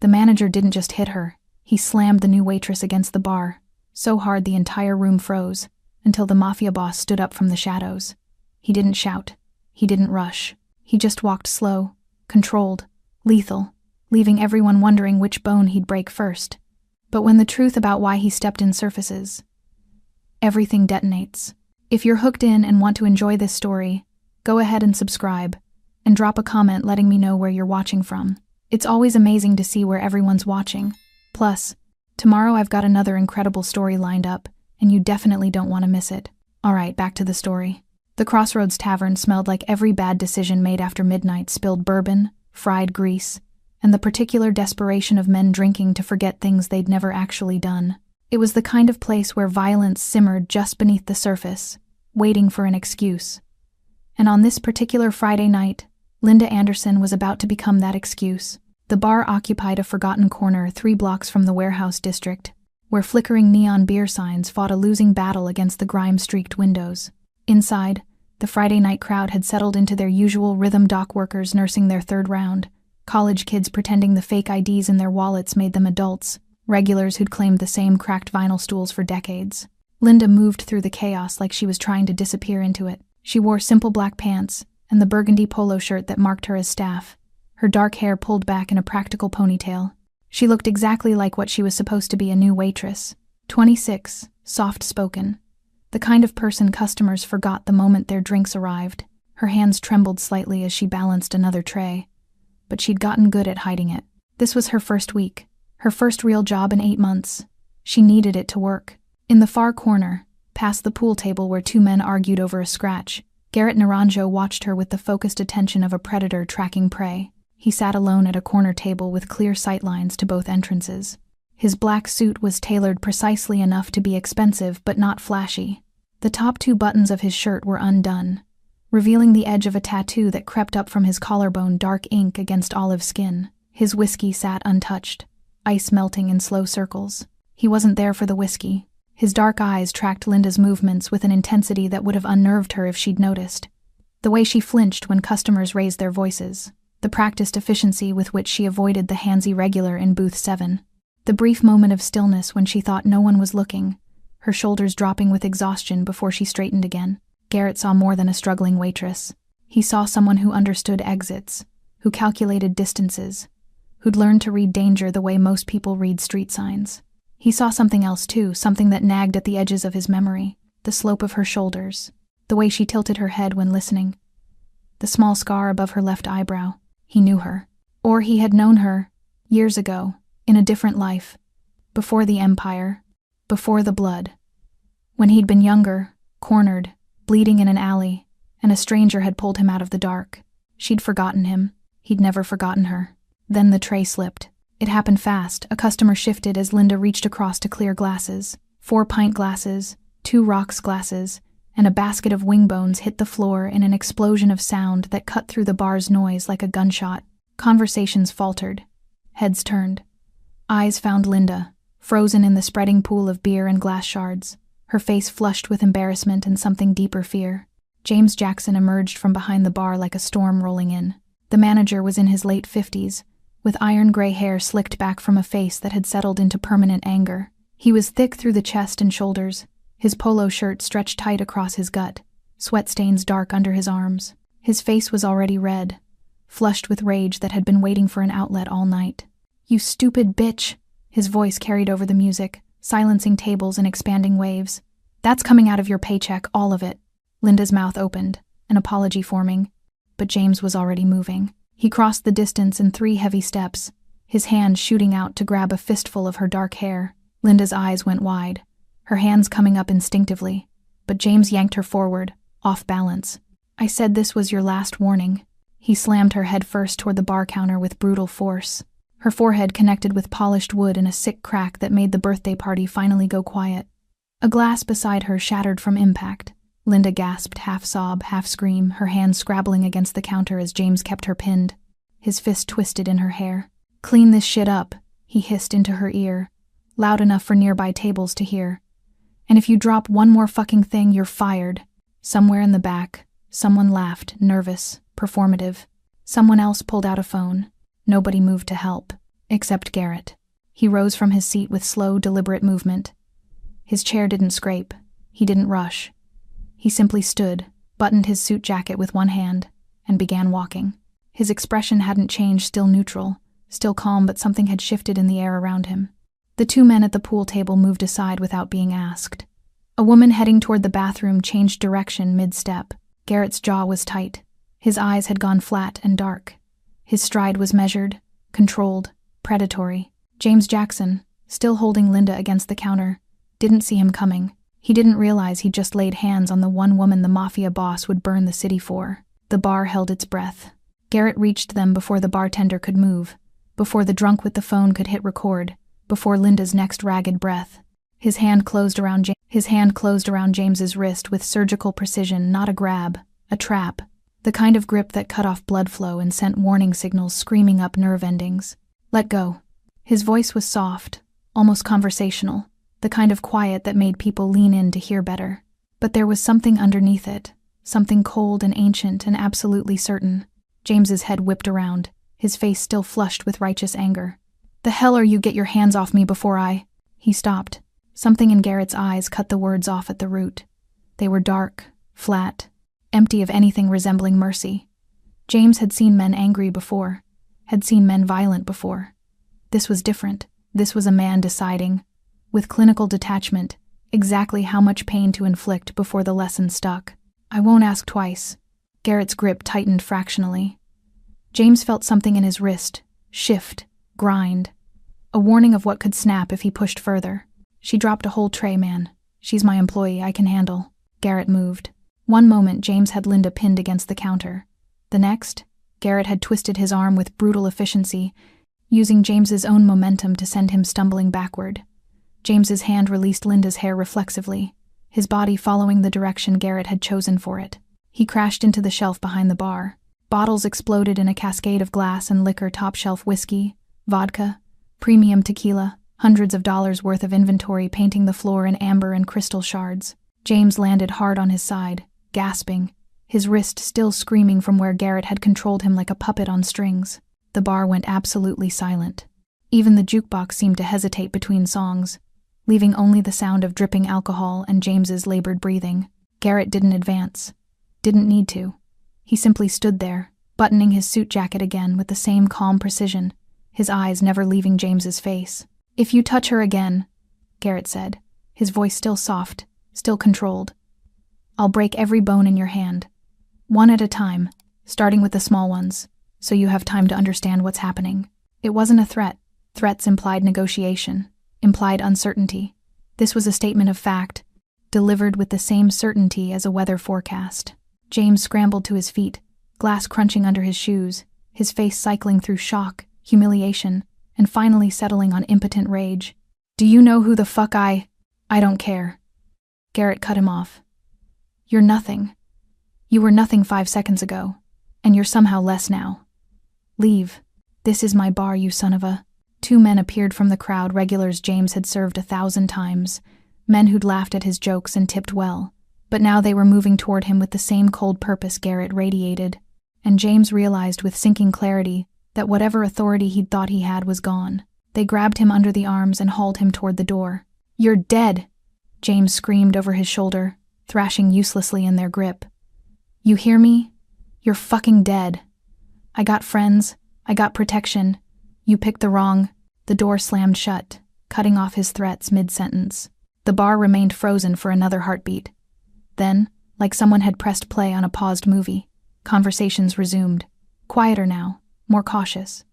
The manager didn't just hit her, he slammed the new waitress against the bar, so hard the entire room froze, until the Mafia boss stood up from the shadows. He didn't shout. He didn't rush. He just walked slow, controlled, lethal, leaving everyone wondering which bone he'd break first. But when the truth about why he stepped in surfaces, everything detonates. If you're hooked in and want to enjoy this story, go ahead and subscribe, and drop a comment letting me know where you're watching from. It's always amazing to see where everyone's watching. Plus, tomorrow I've got another incredible story lined up, and you definitely don't want to miss it. Alright, back to the story. The Crossroads Tavern smelled like every bad decision made after midnight spilled bourbon, fried grease, and the particular desperation of men drinking to forget things they'd never actually done. It was the kind of place where violence simmered just beneath the surface, waiting for an excuse. And on this particular Friday night, Linda Anderson was about to become that excuse. The bar occupied a forgotten corner 3 blocks from the warehouse district, where flickering neon beer signs fought a losing battle against the grime-streaked windows. Inside, the Friday night crowd had settled into their usual rhythm dock workers nursing their 3rd round, college kids pretending the fake IDs in their wallets made them adults, regulars who'd claimed the same cracked vinyl stools for decades. Linda moved through the chaos like she was trying to disappear into it. She wore simple black pants and the burgundy polo shirt that marked her as staff, her dark hair pulled back in a practical ponytail. She looked exactly like what she was supposed to be, a new waitress. 26, soft-spoken. The kind of person customers forgot the moment their drinks arrived. Her hands trembled slightly as she balanced another tray, but she'd gotten good at hiding it. This was her first week, her first real job in 8 months. She needed it to work. In the far corner, past the pool table where 2 men argued over a scratch, Garrett Naranjo watched her with the focused attention of a predator tracking prey. He sat alone at a corner table with clear sightlines to both entrances. His black suit was tailored precisely enough to be expensive but not flashy. The top 2 buttons of his shirt were undone, revealing the edge of a tattoo that crept up from his collarbone, dark ink against olive skin. His whiskey sat untouched, ice melting in slow circles. He wasn't there for the whiskey. His dark eyes tracked Linda's movements with an intensity that would have unnerved her if she'd noticed. The way she flinched when customers raised their voices, the practiced efficiency with which she avoided the handsy regular in booth 7. The brief moment of stillness when she thought no one was looking, her shoulders dropping with exhaustion before she straightened again. Garrett saw more than a struggling waitress. He saw someone who understood exits, who calculated distances, who'd learned to read danger the way most people read street signs. He saw something else too, something that nagged at the edges of his memory, the slope of her shoulders, the way she tilted her head when listening, the small scar above her left eyebrow. He knew her. Or he had known her, years ago, in a different life, before the empire, before the blood. When he'd been younger, cornered, bleeding in an alley, and a stranger had pulled him out of the dark. She'd forgotten him. He'd never forgotten her. Then the tray slipped. It happened fast. A customer shifted as Linda reached across to clear glasses. 4 pint glasses, 2 rocks glasses, and a basket of wing bones hit the floor in an explosion of sound that cut through the bar's noise like a gunshot. Conversations faltered. Heads turned. Eyes found Linda, frozen in the spreading pool of beer and glass shards, her face flushed with embarrassment and something deeper fear. James Jackson emerged from behind the bar like a storm rolling in. The manager was in his late 50s, with iron-gray hair slicked back from a face that had settled into permanent anger. He was thick through the chest and shoulders, his polo shirt stretched tight across his gut, sweat stains dark under his arms. His face was already red, flushed with rage that had been waiting for an outlet all night. "You stupid bitch!" His voice carried over the music, silencing tables and expanding waves. "That's coming out of your paycheck, all of it." Linda's mouth opened, an apology forming, but James was already moving. He crossed the distance in 3 heavy steps, his hand shooting out to grab a fistful of her dark hair. Linda's eyes went wide, her hands coming up instinctively, but James yanked her forward, off balance. "I said this was your last warning." He slammed her head first toward the bar counter with brutal force. Her forehead connected with polished wood in a sick crack that made the birthday party finally go quiet. A glass beside her shattered from impact. Linda gasped, half sob, half scream, her hands scrabbling against the counter as James kept her pinned. His fist twisted in her hair. "Clean this shit up," he hissed into her ear, loud enough for nearby tables to hear. "And if you drop one more fucking thing, you're fired." Somewhere in the back, someone laughed, nervous, performative. Someone else pulled out a phone. Nobody moved to help. Except Garrett. He rose from his seat with slow, deliberate movement. His chair didn't scrape. He didn't rush. He simply stood, buttoned his suit jacket with one hand, and began walking. His expression hadn't changed, still neutral, still calm, but something had shifted in the air around him. The two men at the pool table moved aside without being asked. A woman heading toward the bathroom changed direction mid-step. Garrett's jaw was tight. His eyes had gone flat and dark. His stride was measured, controlled, predatory. James Jackson, still holding Linda against the counter, didn't see him coming. He didn't realize he'd just laid hands on the one woman the Mafia boss would burn the city for. The bar held its breath. Garrett reached them before the bartender could move, before the drunk with the phone could hit record, before Linda's next ragged breath. His hand closed around James's wrist with surgical precision, not a grab, a trap. The kind of grip that cut off blood flow and sent warning signals screaming up nerve endings. Let go. His voice was soft, almost conversational, the kind of quiet that made people lean in to hear better. But there was something underneath it, something cold and ancient and absolutely certain. James's head whipped around, his face still flushed with righteous anger. The hell are you? Get your hands off me before I... He stopped. Something in Garrett's eyes cut the words off at the root. They were dark, flat, empty of anything resembling mercy. James had seen men angry before, had seen men violent before. This was different. This was a man deciding, with clinical detachment, exactly how much pain to inflict before the lesson stuck. I won't ask twice. Garrett's grip tightened fractionally. James felt something in his wrist, shift, grind. A warning of what could snap if he pushed further. She dropped a whole tray, man. She's my employee, I can handle. Garrett moved. One moment, James had Linda pinned against the counter. The next, Garrett had twisted his arm with brutal efficiency, using James's own momentum to send him stumbling backward. James's hand released Linda's hair reflexively, his body following the direction Garrett had chosen for it. He crashed into the shelf behind the bar. Bottles exploded in a cascade of glass and liquor, top-shelf whiskey, vodka, premium tequila, hundreds of dollars worth of inventory painting the floor in amber and crystal shards. James landed hard on his side, gasping, his wrist still screaming from where Garrett had controlled him like a puppet on strings. The bar went absolutely silent. Even the jukebox seemed to hesitate between songs, leaving only the sound of dripping alcohol and James's labored breathing. Garrett didn't advance. Didn't need to. He simply stood there, buttoning his suit jacket again with the same calm precision, his eyes never leaving James's face. If you touch her again, Garrett said, his voice still soft, still controlled, I'll break every bone in your hand. One at a time, starting with the small ones, so you have time to understand what's happening. It wasn't a threat. Threats implied negotiation, implied uncertainty. This was a statement of fact, delivered with the same certainty as a weather forecast. James scrambled to his feet, glass crunching under his shoes, his face cycling through shock, humiliation, and finally settling on impotent rage. Do you know who the fuck I don't care. Garrett cut him off. You're nothing. You were nothing 5 seconds ago, and you're somehow less now. Leave. This is my bar, you son of a... 2 men appeared from the crowd, regulars James had served 1,000 times, men who'd laughed at his jokes and tipped well. But now they were moving toward him with the same cold purpose Garrett radiated, and James realized with sinking clarity that whatever authority he'd thought he had was gone. They grabbed him under the arms and hauled him toward the door. You're dead, James screamed over his shoulder, thrashing uselessly in their grip. You hear me? You're fucking dead. I got friends. I got protection. You picked the wrong... The door slammed shut, cutting off his threats mid-sentence. The bar remained frozen for another heartbeat. Then, like someone had pressed play on a paused movie, conversations resumed. Quieter now, more cautious.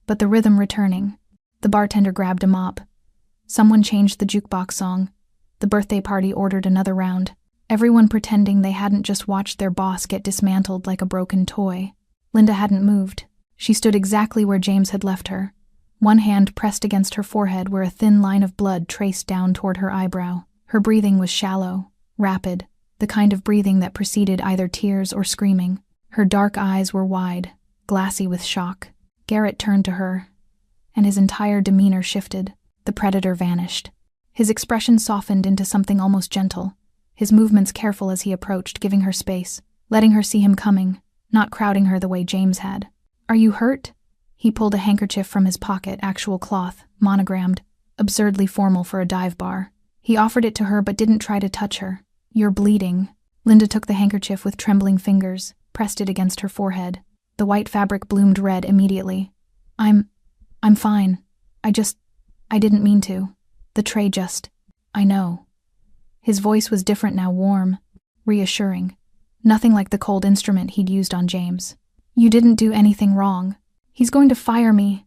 But the rhythm returning. The bartender grabbed a mop. Someone changed the jukebox song. The birthday party ordered another round. Everyone pretending they hadn't just watched their boss get dismantled like a broken toy. Linda hadn't moved. She stood exactly where James had left her, one hand pressed against her forehead where a thin line of blood traced down toward her eyebrow. Her breathing was shallow, rapid, the kind of breathing that preceded either tears or screaming. Her dark eyes were wide, glassy with shock. Garrett turned to her, and his entire demeanor shifted. The predator vanished. His expression softened into something almost gentle, his movements careful as he approached, giving her space, letting her see him coming, not crowding her the way James had. Are you hurt? He pulled a handkerchief from his pocket, actual cloth, monogrammed, absurdly formal for a dive bar. He offered it to her but didn't try to touch her. "You're bleeding." Linda took the handkerchief with trembling fingers, pressed it against her forehead. The white fabric bloomed red immediately. I'm fine. I didn't mean to. The tray just, I know." His voice was different now, warm, reassuring. Nothing like the cold instrument he'd used on James. "You didn't do anything wrong. He's going to fire me."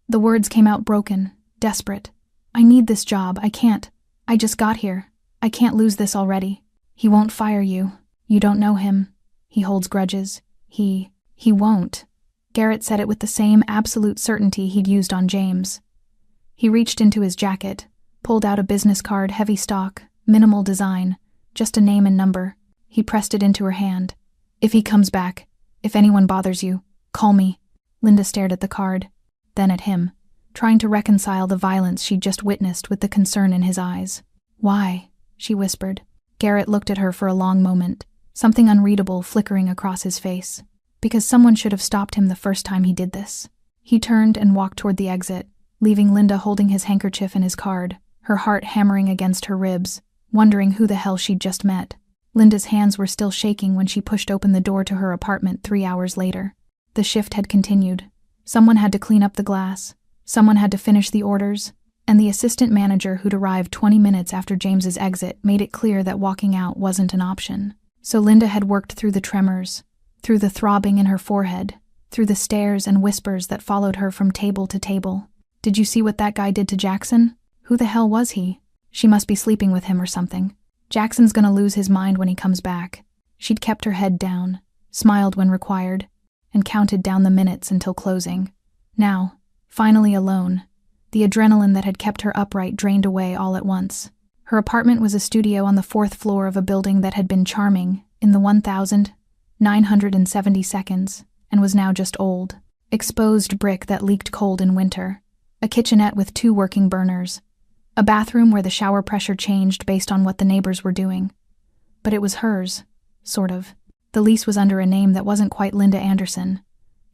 The words came out broken, desperate. "I need this job. I can't. I just got here. I can't lose this already." "He won't fire you. You don't know him. He holds grudges. He won't." Garrett said it with the same absolute certainty he'd used on James. He reached into his jacket, pulled out a business card, heavy stock, minimal design, just a name and number. He pressed it into her hand. "If he comes back, if anyone bothers you, call me." Linda stared at the card, then at him, trying to reconcile the violence she'd just witnessed with the concern in his eyes. "Why?" she whispered. Garrett looked at her for a long moment, something unreadable flickering across his face. Because someone should have stopped him the first time he did this. He turned and walked toward the exit, leaving Linda holding his handkerchief and his card, her heart hammering against her ribs, wondering who the hell she'd just met. Linda's hands were still shaking when she pushed open the door to her apartment 3 hours later. The shift had continued. Someone had to clean up the glass, someone had to finish the orders, and the assistant manager who'd arrived 20 minutes after James's exit made it clear that walking out wasn't an option. So Linda had worked through the tremors, through the throbbing in her forehead, through the stares and whispers that followed her from table to table. "Did you see what that guy did to Jackson? Who the hell was he? She must be sleeping with him or something. Jackson's gonna lose his mind when he comes back." She'd kept her head down, smiled when required, and counted down the minutes until closing. Now, finally alone, the adrenaline that had kept her upright drained away all at once. Her apartment was a studio on the 4th floor of a building that had been charming in the 1972 and was now just old. Exposed brick that leaked cold in winter. A kitchenette with 2 working burners. A bathroom where the shower pressure changed based on what the neighbors were doing. But it was hers, sort of. The lease was under a name that wasn't quite Linda Anderson,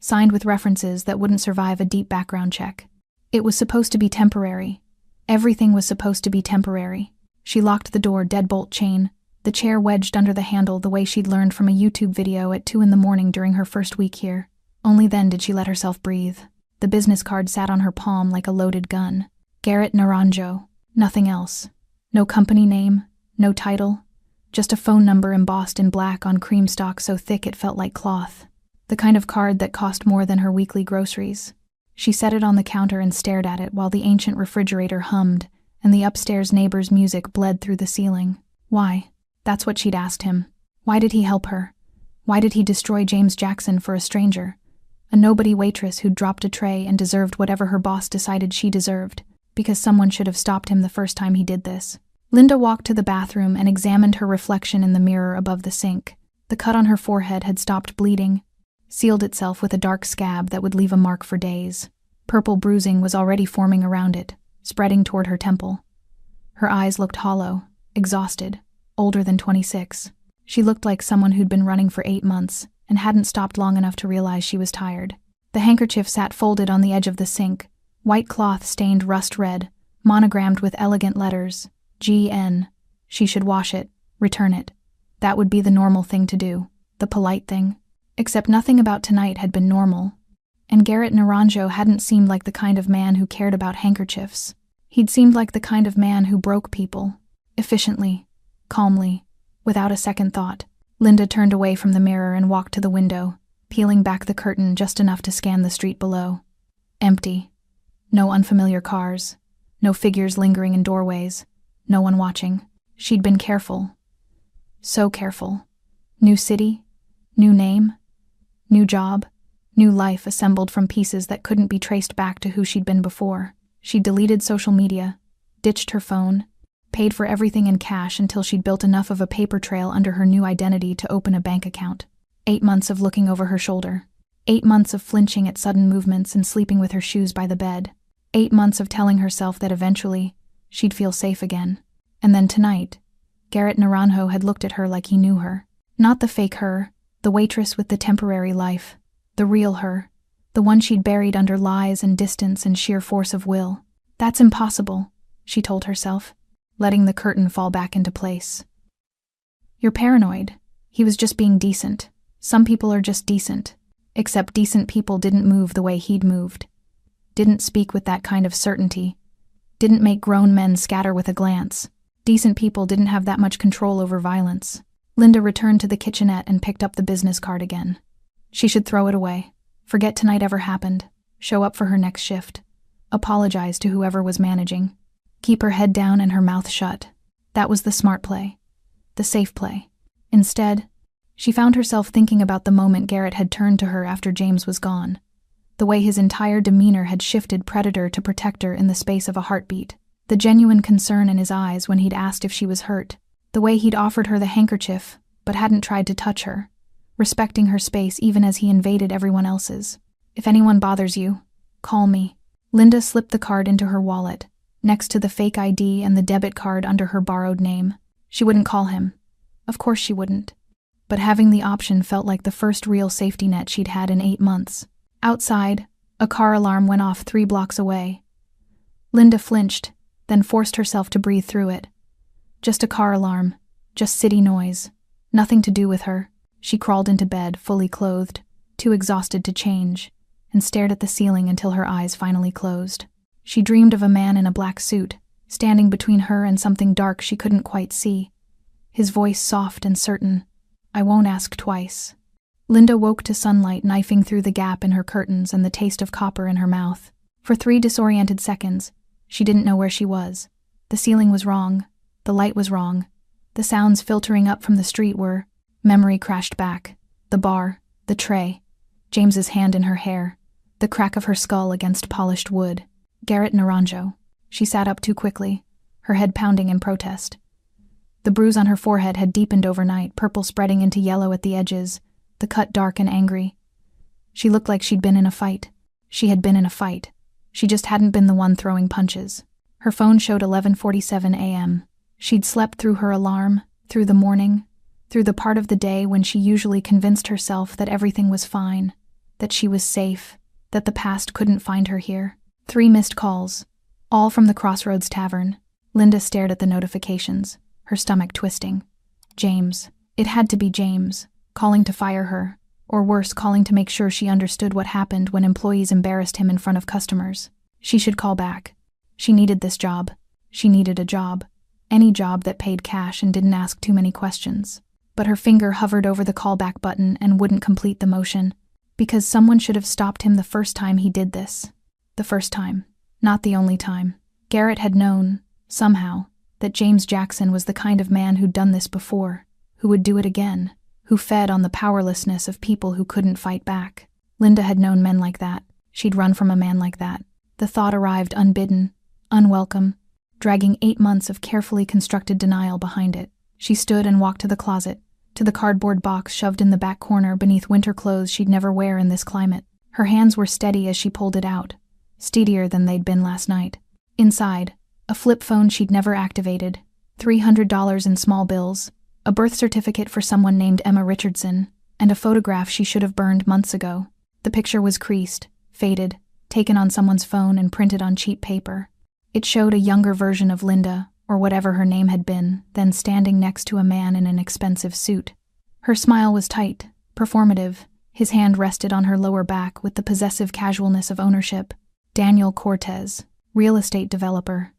signed with references that wouldn't survive a deep background check. It was supposed to be temporary. Everything was supposed to be temporary. She locked the door deadbolt chain, the chair wedged under the handle the way she'd learned from a YouTube video at 2 a.m. during her first week here. Only then did she let herself breathe. The business card sat on her palm like a loaded gun. Garrett Naranjo. Nothing else. No company name, no title, just a phone number embossed in black on cream stock so thick it felt like cloth. The kind of card that cost more than her weekly groceries. She set it on the counter and stared at it while the ancient refrigerator hummed and the upstairs neighbor's music bled through the ceiling. Why? That's what she'd asked him. Why did he help her? Why did he destroy James Jackson for a stranger? A nobody waitress who'd dropped a tray and deserved whatever her boss decided she deserved, because someone should have stopped him the first time he did this. Linda walked to the bathroom and examined her reflection in the mirror above the sink. The cut on her forehead had stopped bleeding, sealed itself with a dark scab that would leave a mark for days. Purple bruising was already forming around it, spreading toward her temple. Her eyes looked hollow, exhausted, older than 26. She looked like someone who'd been running for 8 months and hadn't stopped long enough to realize she was tired. The handkerchief sat folded on the edge of the sink, white cloth stained rust red, monogrammed with elegant letters, GN. She should wash it, return it. That would be the normal thing to do, the polite thing. Except nothing about tonight had been normal. And Garrett Naranjo hadn't seemed like the kind of man who cared about handkerchiefs. He'd seemed like the kind of man who broke people, efficiently, calmly, without a second thought. Linda turned away from the mirror and walked to the window, peeling back the curtain just enough to scan the street below. Empty. No unfamiliar cars. No figures lingering in doorways. No one watching. She'd been careful. So careful. New city. New name. New job. New life assembled from pieces that couldn't be traced back to who she'd been before. She'd deleted social media, ditched her phone, paid for everything in cash until she'd built enough of a paper trail under her new identity to open a bank account. 8 months of looking over her shoulder. 8 months of flinching at sudden movements and sleeping with her shoes by the bed. 8 months of telling herself that eventually she'd feel safe again. And then tonight, Garrett Naranjo had looked at her like he knew her. Not the fake her, the waitress with the temporary life. The real her, The one she'd buried under lies and distance and sheer force of will. That's impossible, she told herself, letting the curtain fall back into place. You're paranoid. He was just being decent. Some people are just decent. Except decent people didn't move the way he'd moved. Didn't speak with that kind of certainty. Didn't make grown men scatter with a glance. Decent people didn't have that much control over violence. Linda returned to the kitchenette and picked up the business card again. She should throw it away. Forget tonight ever happened. Show up for her next shift. Apologize to whoever was managing. Keep her head down and her mouth shut. That was the smart play. The safe play. Instead, she found herself thinking about the moment Garrett had turned to her after James was gone. The way his entire demeanor had shifted predator to protector in the space of a heartbeat. The genuine concern in his eyes when he'd asked if she was hurt. The way he'd offered her the handkerchief, but hadn't tried to touch her. Respecting her space even as he invaded everyone else's. If anyone bothers you, call me. Linda slipped the card into her wallet, next to the fake ID and the debit card under her borrowed name. She wouldn't call him. Of course she wouldn't. But having the option felt like the first real safety net she'd had in 8 months. Outside, a car alarm went off 3 blocks away. Linda flinched, then forced herself to breathe through it. Just a car alarm, just city noise. Nothing to do with her. She crawled into bed, fully clothed, too exhausted to change, and stared at the ceiling until her eyes finally closed. She dreamed of a man in a black suit, standing between her and something dark she couldn't quite see. His voice soft and certain. I won't ask twice. Linda woke to sunlight knifing through the gap in her curtains and the taste of copper in her mouth. For 3 disoriented seconds, she didn't know where she was. The ceiling was wrong. The light was wrong. The sounds filtering up from the street were... Memory crashed back. The bar, the tray, James's hand in her hair, the crack of her skull against polished wood. Garrett Naranjo. She sat up too quickly, her head pounding in protest. The bruise on her forehead had deepened overnight, purple spreading into yellow at the edges, the cut dark and angry. She looked like she'd been in a fight. She had been in a fight. She just hadn't been the one throwing punches. Her phone showed 11:47 a.m. She'd slept through her alarm, through the morning, through the part of the day when she usually convinced herself that everything was fine, that she was safe, that the past couldn't find her here. 3 missed calls, all from the Crossroads Tavern. Linda stared at the notifications, her stomach twisting. James. It had to be James, calling to fire her, or worse, calling to make sure she understood what happened when employees embarrassed him in front of customers. She should call back. She needed this job. She needed a job. Any job that paid cash and didn't ask too many questions. But her finger hovered over the callback button and wouldn't complete the motion. Because someone should have stopped him the first time he did this. The first time. Not the only time. Garrett had known, somehow, that James Jackson was the kind of man who'd done this before, who would do it again, who fed on the powerlessness of people who couldn't fight back. Linda had known men like that. She'd run from a man like that. The thought arrived unbidden, unwelcome, dragging 8 months of carefully constructed denial behind it. She stood and walked to the closet, to the cardboard box shoved in the back corner beneath winter clothes she'd never wear in this climate. Her hands were steady as she pulled it out, steadier than they'd been last night. Inside, a flip phone she'd never activated, $300 in small bills, a birth certificate for someone named Emma Richardson, and a photograph she should have burned months ago. The picture was creased, faded, taken on someone's phone and printed on cheap paper. It showed a younger version of Linda, or whatever her name had been, then standing next to a man in an expensive suit. Her smile was tight, performative. His hand rested on her lower back with the possessive casualness of ownership. Daniel Cortez, real estate developer,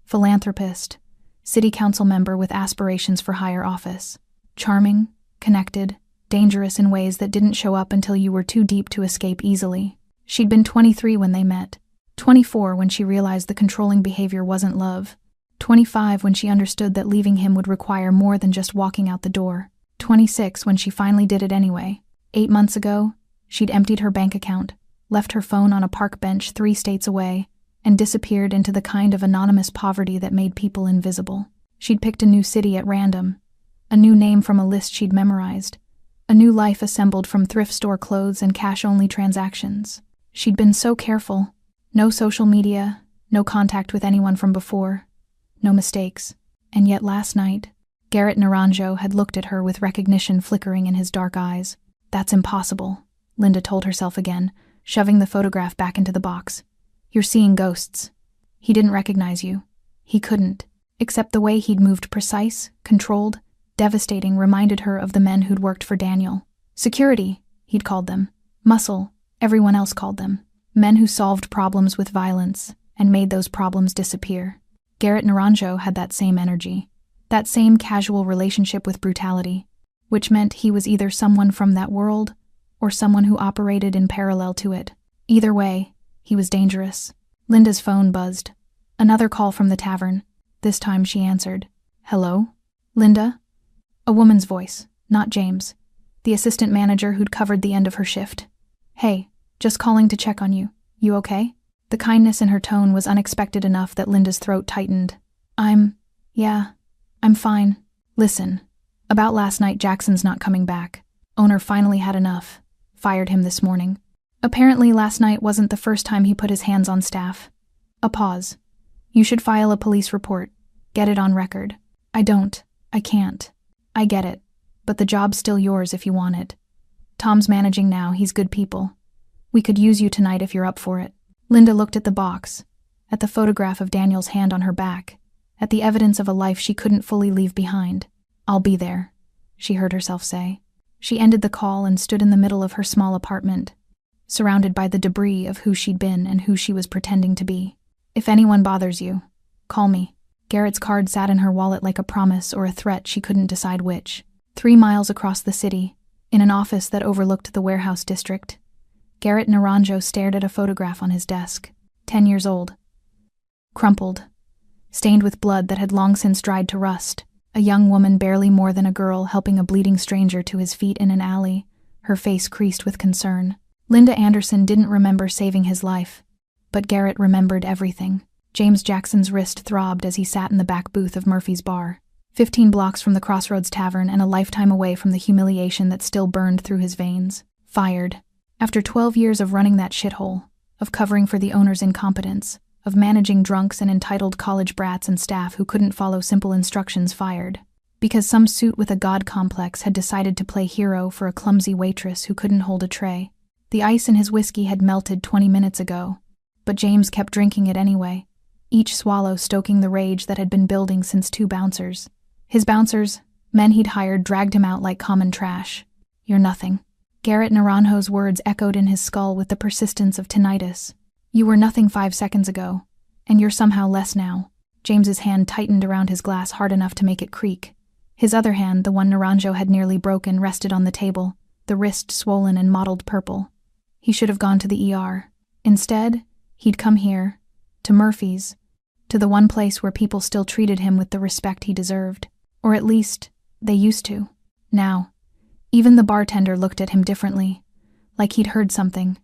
philanthropist, city council member with aspirations for higher office. Charming, connected, dangerous in ways that didn't show up until you were too deep to escape easily. She'd been 23 when they met, 24 when she realized the controlling behavior wasn't love, 25 when she understood that leaving him would require more than just walking out the door, 26 when she finally did it anyway. 8 months ago, she'd emptied her bank account, left her phone on a park bench 3 states away, and disappeared into the kind of anonymous poverty that made people invisible. She'd picked a new city at random, a new name from a list she'd memorized, a new life assembled from thrift store clothes and cash-only transactions. She'd been so careful. No social media, no contact with anyone from before, no mistakes. And yet last night, Garrett Naranjo had looked at her with recognition flickering in his dark eyes. That's impossible, Linda told herself again, shoving the photograph back into the box. "You're seeing ghosts." He didn't recognize you. He couldn't, except the way he'd moved, precise, controlled, devastating, reminded her of the men who'd worked for Daniel. Security, he'd called them. Muscle, everyone else called them. Men who solved problems with violence and made those problems disappear. Garrett Naranjo had that same energy, that same casual relationship with brutality, which meant he was either someone from that world or someone who operated in parallel to it. Either way, he was dangerous. Linda's phone buzzed. Another call from the tavern. This time she answered. "Hello? Linda?" A woman's voice, not James, the assistant manager who'd covered the end of her shift. "Hey, just calling to check on you. You okay?" The kindness in her tone was unexpected enough that Linda's throat tightened. I'm fine. Listen, about last night, Jackson's not coming back. Owner finally had enough. Fired him this morning. Apparently last night wasn't the first time he put his hands on staff. A pause. You should file a police report. Get it on record. I can't. I get it. But the job's still yours if you want it. Tom's managing now, he's good people. We could use you tonight if you're up for it. Linda looked at the box, at the photograph of Daniel's hand on her back, at the evidence of a life she couldn't fully leave behind. "I'll be there," she heard herself say. She ended the call and stood in the middle of her small apartment, surrounded by the debris of who she'd been and who she was pretending to be. "If anyone bothers you, call me." Garrett's card sat in her wallet like a promise or a threat, she couldn't decide which. 3 miles across the city, in an office that overlooked the warehouse district, Garrett Naranjo stared at a photograph on his desk. 10 years old. Crumpled. Stained with blood that had long since dried to rust. A young woman, barely more than a girl, helping a bleeding stranger to his feet in an alley, her face creased with concern. Linda Anderson didn't remember saving his life, but Garrett remembered everything. James Jackson's wrist throbbed as he sat in the back booth of Murphy's bar, 15 blocks from the Crossroads Tavern and a lifetime away from the humiliation that still burned through his veins. Fired. After 12 years of running that shithole, of covering for the owner's incompetence, of managing drunks and entitled college brats and staff who couldn't follow simple instructions, fired. Because some suit with a god complex had decided to play hero for a clumsy waitress who couldn't hold a tray. The ice in his whiskey had melted 20 minutes ago, but James kept drinking it anyway, each swallow stoking the rage that had been building since 2 bouncers. His bouncers, men he'd hired, dragged him out like common trash. "You're nothing." Garrett Naranjo's words echoed in his skull with the persistence of tinnitus. "You were nothing 5 seconds ago, and you're somehow less now." James's hand tightened around his glass hard enough to make it creak. His other hand, the one Naranjo had nearly broken, rested on the table, the wrist swollen and mottled purple. He should have gone to the ER. Instead, he'd come here, to Murphy's, to the one place where people still treated him with the respect he deserved. Or at least, they used to. Now, even the bartender looked at him differently, like he'd heard something,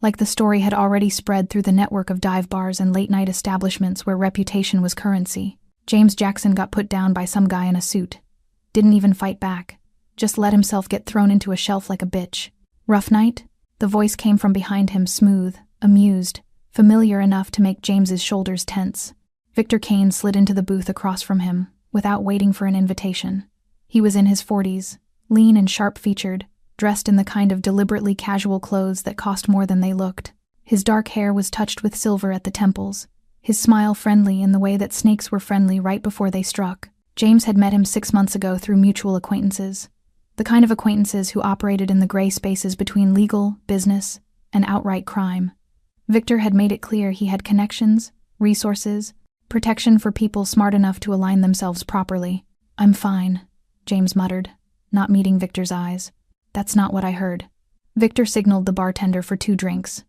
like the story had already spread through the network of dive bars and late-night establishments where reputation was currency. James Jackson got put down by some guy in a suit. Didn't even fight back. Just let himself get thrown into a shelf like a bitch. "Rough night?" The voice came from behind him, smooth, amused, familiar enough to make James's shoulders tense. Victor Kane slid into the booth across from him, without waiting for an invitation. He was in his 40s, lean and sharp-featured, dressed in the kind of deliberately casual clothes that cost more than they looked. His dark hair was touched with silver at the temples, his smile friendly in the way that snakes were friendly right before they struck. James had met him 6 months ago through mutual acquaintances, the kind of acquaintances who operated in the gray spaces between legal, business, and outright crime. Victor had made it clear he had connections, resources, protection for people smart enough to align themselves properly. "I'm fine," James muttered, not meeting Victor's eyes. "That's not what I heard." Victor signaled the bartender for 2 drinks.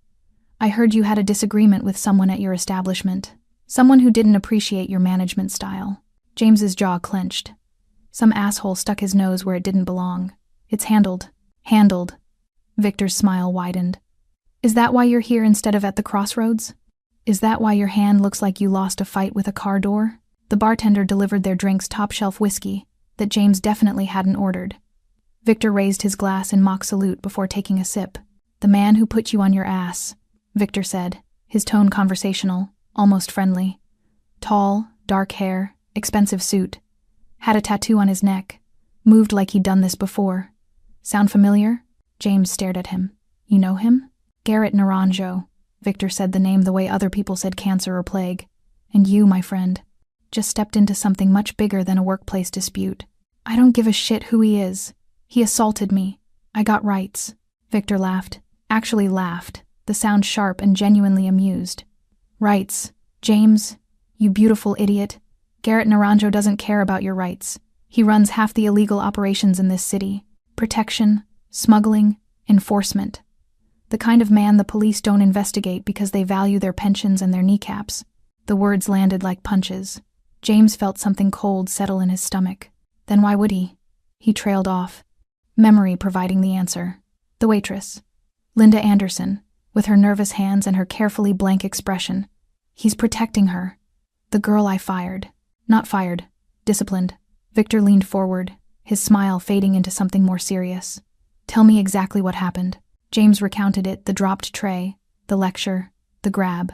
"I heard you had a disagreement with someone at your establishment. Someone who didn't appreciate your management style." James's jaw clenched. Some asshole stuck his nose where it didn't belong. "It's handled." "Handled." Victor's smile widened. "Is that why you're here instead of at the Crossroads? Is that why your hand looks like you lost a fight with a car door?" The bartender delivered their drinks, top-shelf whiskey, that James definitely hadn't ordered. Victor raised his glass in mock salute before taking a sip. "The man who put you on your ass," Victor said, his tone conversational, almost friendly. Tall, dark hair, expensive suit. Had a tattoo on his neck. Moved like he'd done this before. "Sound familiar?" James stared at him. "You know him?" Garrett Naranjo. Victor said the name the way other people said cancer or plague. And you, my friend, just stepped into something much bigger than a workplace dispute. I don't give a shit who he is. He assaulted me. I got rights. Victor laughed. Actually laughed, the sound sharp and genuinely amused. Rights. James, you beautiful idiot. Garrett Naranjo doesn't care about your rights. He runs half the illegal operations in this city. Protection, smuggling, enforcement. The kind of man the police don't investigate because they value their pensions and their kneecaps. The words landed like punches. James felt something cold settle in his stomach. Then why would he? He trailed off. Memory providing the answer. The waitress. Linda Anderson, with her nervous hands and her carefully blank expression. He's protecting her. The girl I fired. Not fired. Disciplined. Victor leaned forward, his smile fading into something more serious. Tell me exactly what happened. James recounted it, the dropped tray, the lecture, the grab.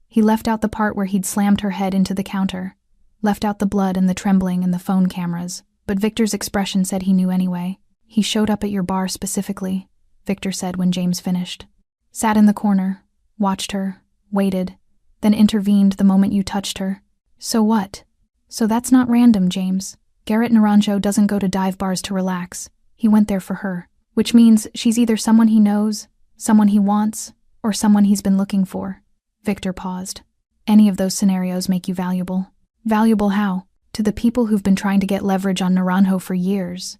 He left out the part where he'd slammed her head into the counter, left out the blood and the trembling and the phone cameras, but Victor's expression said he knew anyway. He showed up at your bar specifically, Victor said when James finished. Sat in the corner, watched her, waited, then intervened the moment you touched her. So what? So that's not random, James. Garrett Naranjo doesn't go to dive bars to relax. He went there for her. Which means she's either someone he knows, someone he wants, or someone he's been looking for. Victor paused. Any of those scenarios make you valuable. Valuable how? To the people who've been trying to get leverage on Naranjo for years.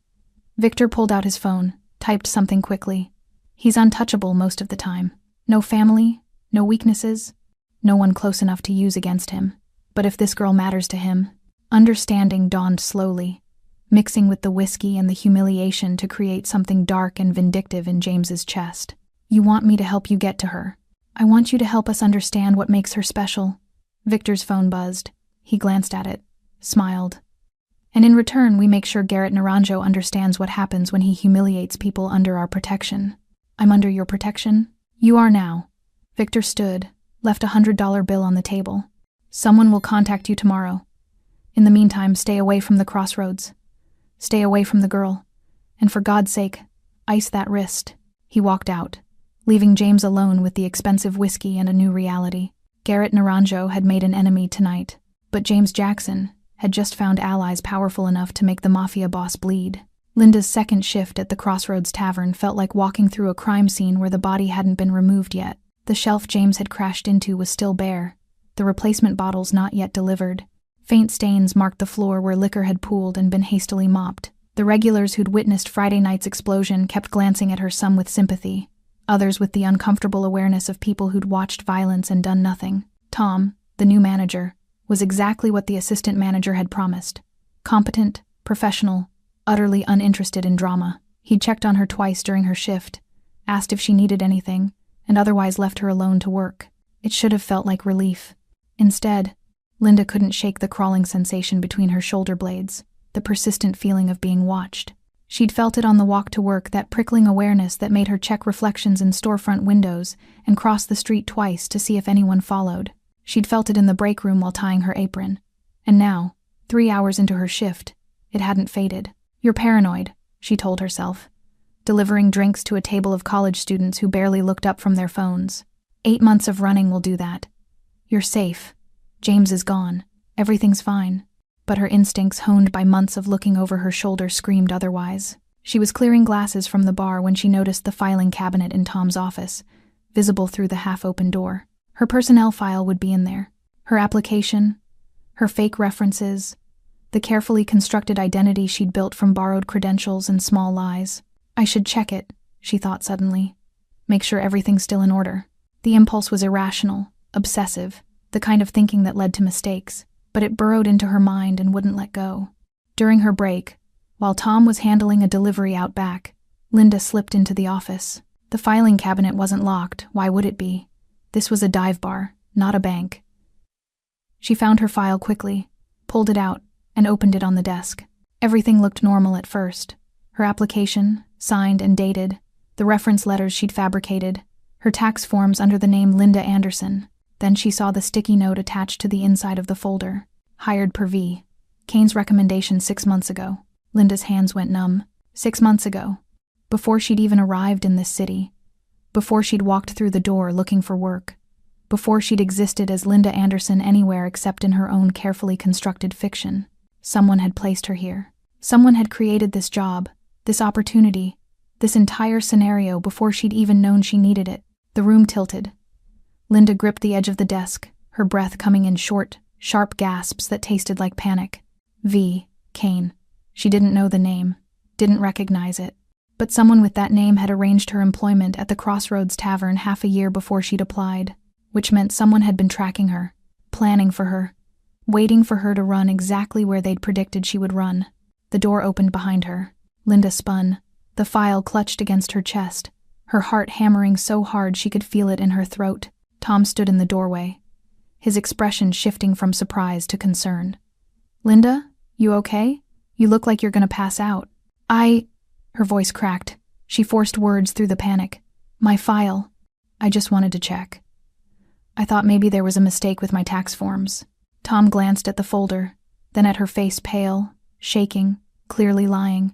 Victor pulled out his phone, typed something quickly. He's untouchable most of the time. No family, no weaknesses, no one close enough to use against him. But if this girl matters to him, understanding dawned slowly, mixing with the whiskey and the humiliation to create something dark and vindictive in James's chest. You want me to help you get to her. I want you to help us understand what makes her special. Victor's phone buzzed. He glanced at it, smiled. And in return, we make sure Garrett Naranjo understands what happens when he humiliates people under our protection. I'm under your protection? You are now. Victor stood, left a $100 bill on the table. Someone will contact you tomorrow. In the meantime, stay away from the crossroads. Stay away from the girl. And for God's sake, ice that wrist. He walked out, leaving James alone with the expensive whiskey and a new reality. Garrett Naranjo had made an enemy tonight, but James Jackson had just found allies powerful enough to make the Mafia boss bleed. Linda's second shift at the Crossroads Tavern felt like walking through a crime scene where the body hadn't been removed yet. The shelf James had crashed into was still bare, the replacement bottles not yet delivered. Faint stains marked the floor where liquor had pooled and been hastily mopped. The regulars who'd witnessed Friday night's explosion kept glancing at her, some with sympathy, others with the uncomfortable awareness of people who'd watched violence and done nothing. Tom, the new manager, was exactly what the assistant manager had promised. Competent, professional, utterly uninterested in drama. He'd checked on her twice during her shift, asked if she needed anything, and otherwise left her alone to work. It should have felt like relief. Instead, Linda couldn't shake the crawling sensation between her shoulder blades, the persistent feeling of being watched. She'd felt it on the walk to work, that prickling awareness that made her check reflections in storefront windows and cross the street twice to see if anyone followed. She'd felt it in the break room while tying her apron. And now, 3 hours into her shift, it hadn't faded. You're paranoid, she told herself, delivering drinks to a table of college students who barely looked up from their phones. 8 months of running will do that. You're safe. James is gone. Everything's fine. But her instincts, honed by months of looking over her shoulder, screamed otherwise. She was clearing glasses from the bar when she noticed the filing cabinet in Tom's office, visible through the half-open door. Her personnel file would be in there. Her application, her fake references, the carefully constructed identity she'd built from borrowed credentials and small lies. I should check it, she thought suddenly. Make sure everything's still in order. The impulse was irrational, obsessive, the kind of thinking that led to mistakes, but it burrowed into her mind and wouldn't let go. During her break, while Tom was handling a delivery out back, Linda slipped into the office. The filing cabinet wasn't locked. Why would it be? This was a dive bar, not a bank. She found her file quickly, pulled it out, and opened it on the desk. Everything looked normal at first. Her application, signed and dated, the reference letters she'd fabricated, her tax forms under the name Linda Anderson. Then she saw the sticky note attached to the inside of the folder. Hired per V. Kane's recommendation 6 months ago. Linda's hands went numb. 6 months ago. Before she'd even arrived in this city. before she'd walked through the door looking for work, before she'd existed as Linda Anderson anywhere except in her own carefully constructed fiction. Someone had placed her here. Someone had created this job, this opportunity, this entire scenario before she'd even known she needed it. The room tilted. Linda gripped the edge of the desk, her breath coming in short, sharp gasps that tasted like panic. Kane. She didn't know the name, didn't recognize it. But someone with that name had arranged her employment at the Crossroads Tavern half a year before she'd applied, which meant someone had been tracking her, planning for her, waiting for her to run exactly where they'd predicted she would run. The door opened behind her. Linda spun, the file clutched against her chest, her heart hammering so hard she could feel it in her throat. Tom stood in the doorway, his expression shifting from surprise to concern. "Linda, you okay? You look like you're gonna pass out." Her voice cracked. She forced words through the panic. "My file. I just wanted to check. I thought maybe there was a mistake with my tax forms." Tom glanced at the folder, then at her face, pale, shaking, clearly lying.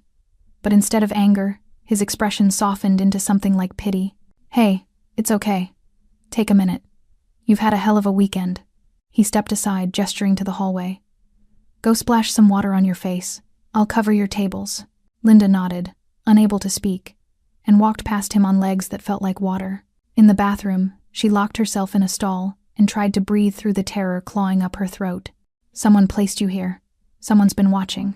But instead of anger, his expression softened into something like pity. "Hey, it's okay. Take a minute. You've had a hell of a weekend." He stepped aside, gesturing to the hallway. "Go splash some water on your face. I'll cover your tables." Linda nodded, unable to speak, and walked past him on legs that felt like water. In the bathroom, she locked herself in a stall and tried to breathe through the terror clawing up her throat. "Someone placed you here. Someone's been watching.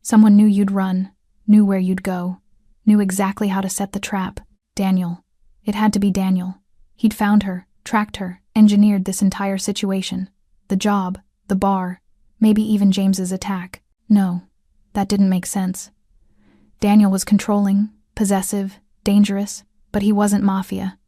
Someone knew you'd run, knew where you'd go, knew exactly how to set the trap. Daniel. It had to be Daniel. He'd found her, tracked her, engineered this entire situation. The job, the bar, maybe even James's attack. No, that didn't make sense. Daniel was controlling, possessive, dangerous, but he wasn't Mafia.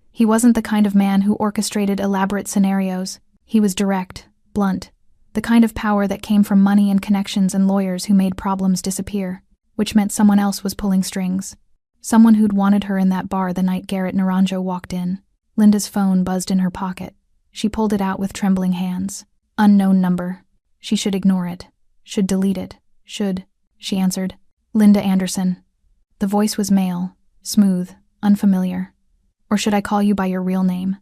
He wasn't the kind of man who orchestrated elaborate scenarios. He was direct, blunt, the kind of power that came from money and connections and lawyers who made problems disappear, which meant someone else was pulling strings. Someone who'd wanted her in that bar the night Garrett Naranjo walked in. Linda's phone buzzed in her pocket. She pulled it out with trembling hands. Unknown number. She should ignore it. Should delete it. She answered. "Linda Anderson." The voice was male, smooth, unfamiliar. "Or should I call you by your real name?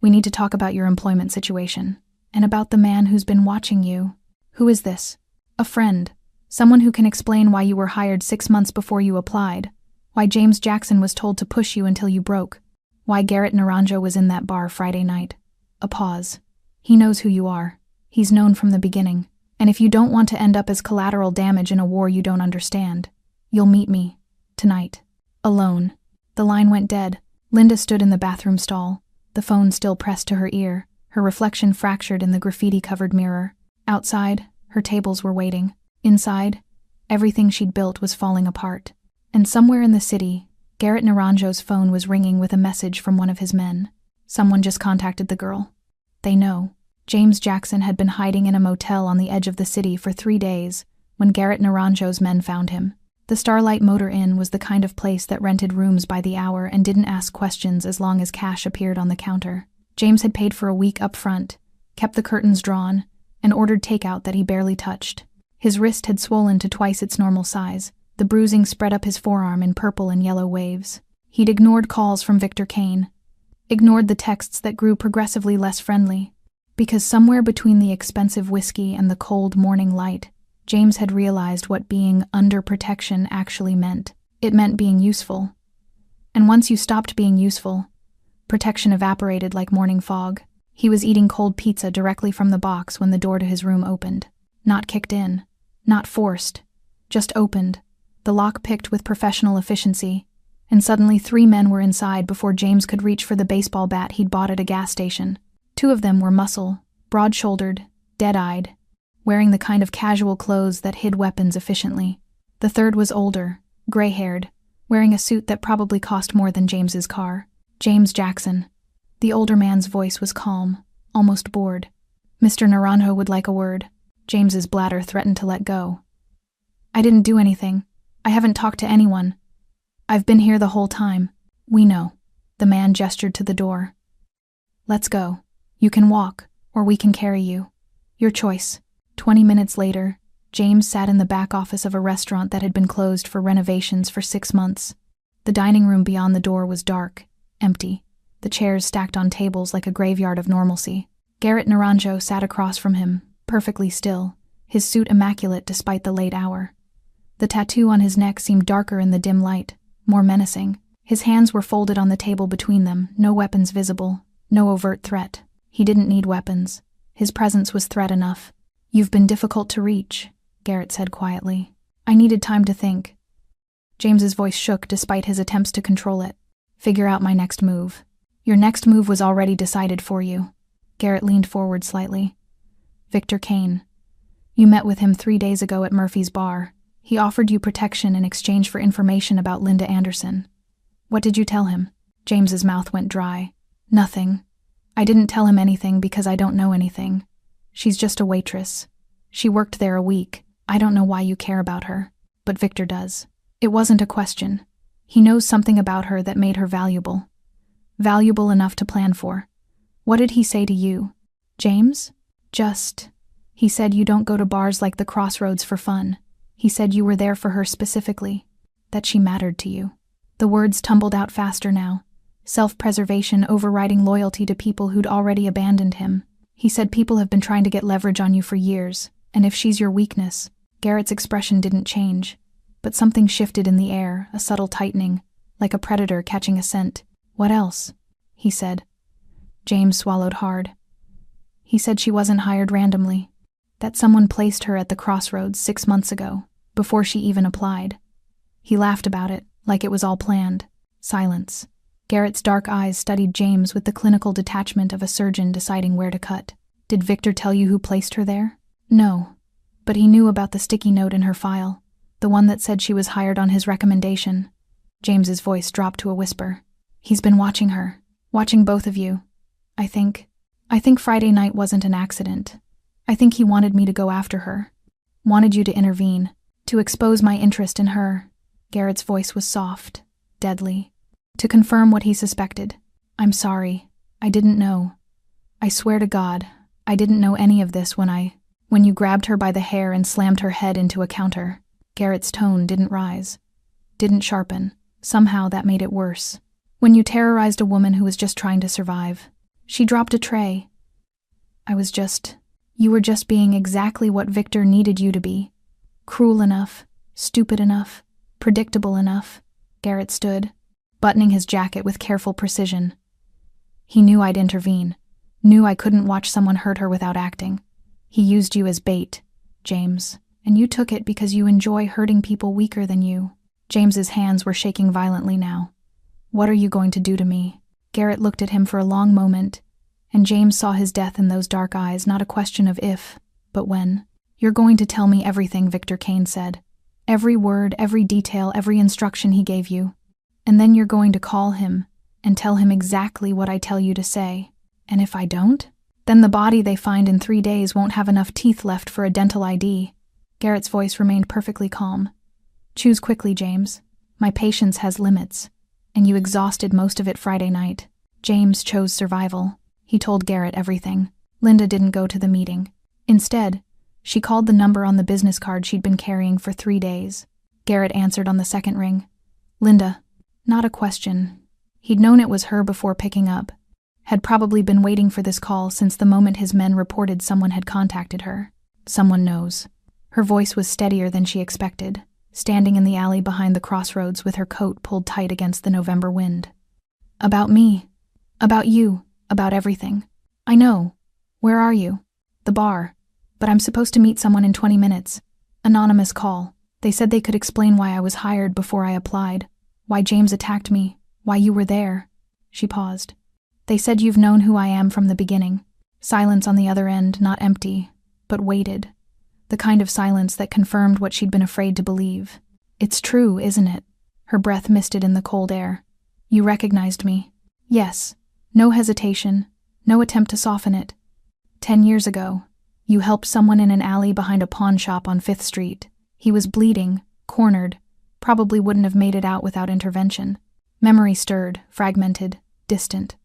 We need to talk about your employment situation, and about the man who's been watching you." "Who is this?" "A friend. Someone who can explain why you were hired 6 months before you applied, why James Jackson was told to push you until you broke, why Garrett Naranjo was in that bar Friday night." A pause. "He knows who you are. He's known from the beginning. And if you don't want to end up as collateral damage in a war you don't understand, you'll meet me. Tonight. Alone." The line went dead. Linda stood in the bathroom stall, the phone still pressed to her ear, her reflection fractured in the graffiti-covered mirror. Outside, her tables were waiting. Inside, everything she'd built was falling apart. And somewhere in the city, Garrett Naranjo's phone was ringing with a message from one of his men. Someone just contacted the girl. They know. James Jackson had been hiding in a motel on the edge of the city for 3 days when Garrett Naranjo's men found him. The Starlight Motor Inn was the kind of place that rented rooms by the hour and didn't ask questions as long as cash appeared on the counter. James had paid for a week up front, kept the curtains drawn, and ordered takeout that he barely touched. His wrist had swollen to twice its normal size. The bruising spread up his forearm in purple and yellow waves. He'd ignored calls from Victor Kane, ignored the texts that grew progressively less friendly. Because somewhere between the expensive whiskey and the cold morning light, James had realized what being under protection actually meant. It meant being useful. And once you stopped being useful, protection evaporated like morning fog. He was eating cold pizza directly from the box when the door to his room opened. Not kicked in, not forced, just opened, the lock picked with professional efficiency, and suddenly 3 men were inside before James could reach for the baseball bat he'd bought at a gas station. 2 of them were muscle, broad-shouldered, dead-eyed, wearing the kind of casual clothes that hid weapons efficiently. The third was older, gray-haired, wearing a suit that probably cost more than James's car. James Jackson. The older man's voice was calm, almost bored. "Mr. Naranjo would like a word." James's bladder threatened to let go. "I didn't do anything. I haven't talked to anyone. I've been here the whole time." "We know." The man gestured to the door. "Let's go. You can walk, or we can carry you. Your choice." 20 minutes later, James sat in the back office of a restaurant that had been closed for renovations for 6 months. The dining room beyond the door was dark, Empty. The chairs stacked on tables like a graveyard of normalcy. Garrett Naranjo sat across from him, perfectly still, his suit immaculate despite the late hour. The tattoo on his neck seemed darker in the dim light, more menacing. His hands were folded on the table between them, no weapons visible, no overt threat. He didn't need weapons. His presence was threat enough. "You've been difficult to reach," Garrett said quietly. "I needed time to think." James's voice shook despite his attempts to control it. "Figure out my next move." "Your next move was already decided for you." Garrett leaned forward slightly. "Victor Kane. You met with him 3 days ago at Murphy's bar. He offered you protection in exchange for information about Linda Anderson. What did you tell him?" James's mouth went dry. "Nothing. I didn't tell him anything because I don't know anything. She's just a waitress. She worked there a week. I don't know why you care about her. But Victor does. It wasn't a question. He knows something about her that made her valuable. Valuable enough to plan for. What did he say to you, James?" He said you don't go to bars like the Crossroads for fun. He said you were there for her specifically. That she mattered to you." The words tumbled out faster now. Self-preservation overriding loyalty to people who'd already abandoned him. He said people have been trying to get leverage on you for years, and if she's your weakness. Garrett's expression didn't change, but something shifted in the air, a subtle tightening, like a predator catching a scent. "What else?" he said. James swallowed hard. "He said she wasn't hired randomly. That someone placed her at the Crossroads 6 months ago, before she even applied." He laughed about it, like it was all planned. Silence. Garrett's dark eyes studied James with the clinical detachment of a surgeon deciding where to cut. "Did Victor tell you who placed her there?" "No. But he knew about the sticky note in her file, the one that said she was hired on his recommendation." James's voice dropped to a whisper. "He's been watching her. Watching both of you. I think Friday night wasn't an accident. I think he wanted me to go after her. Wanted you to intervene. To expose my interest in her." Garrett's voice was soft, deadly. "To confirm what he suspected. I'm sorry. I didn't know. I swear to God, I didn't know any of this when you grabbed her by the hair and slammed her head into a counter." Garrett's tone didn't rise. Didn't sharpen. Somehow that made it worse. "When you terrorized a woman who was just trying to survive. She dropped a tray. You were just being exactly what Victor needed you to be. Cruel enough, stupid enough, predictable enough." Garrett stood, buttoning his jacket with careful precision. "He knew I'd intervene. Knew I couldn't watch someone hurt her without acting. He used you as bait, James, and you took it because you enjoy hurting people weaker than you." James's hands were shaking violently now. "What are you going to do to me?" Garrett looked at him for a long moment, and James saw his death in those dark eyes, not a question of if, but when. "You're going to tell me everything Victor Kane said. Every word, every detail, every instruction he gave you. And then you're going to call him and tell him exactly what I tell you to say. And if I don't? Then the body they find in 3 days won't have enough teeth left for a dental ID." Garrett's voice remained perfectly calm. "Choose quickly, James. My patience has limits, and you exhausted most of it Friday night." James chose survival. He told Garrett everything. Linda didn't go to the meeting. Instead, she called the number on the business card she'd been carrying for 3 days. Garrett answered on the second ring. "Linda." Not a question. He'd known it was her before picking up. Had probably been waiting for this call since the moment his men reported someone had contacted her. "Someone knows." Her voice was steadier than she expected, standing in the alley behind the Crossroads with her coat pulled tight against the November wind. "About me. About you. About everything. I know. Where are you?" "The bar. But I'm supposed to meet someone in 20 minutes. Anonymous call. They said they could explain why I was hired before I applied. Why James attacked me. Why you were there." She paused. "They said you've known who I am from the beginning." Silence on the other end, not empty, but weighted. The kind of silence that confirmed what she'd been afraid to believe. "It's true, isn't it?" Her breath misted in the cold air. "You recognized me." "Yes." No hesitation, no attempt to soften it. 10 years ago, you helped someone in an alley behind a pawn shop on 5th Street. He was bleeding, cornered, probably wouldn't have made it out without intervention. Memory stirred, fragmented, distant.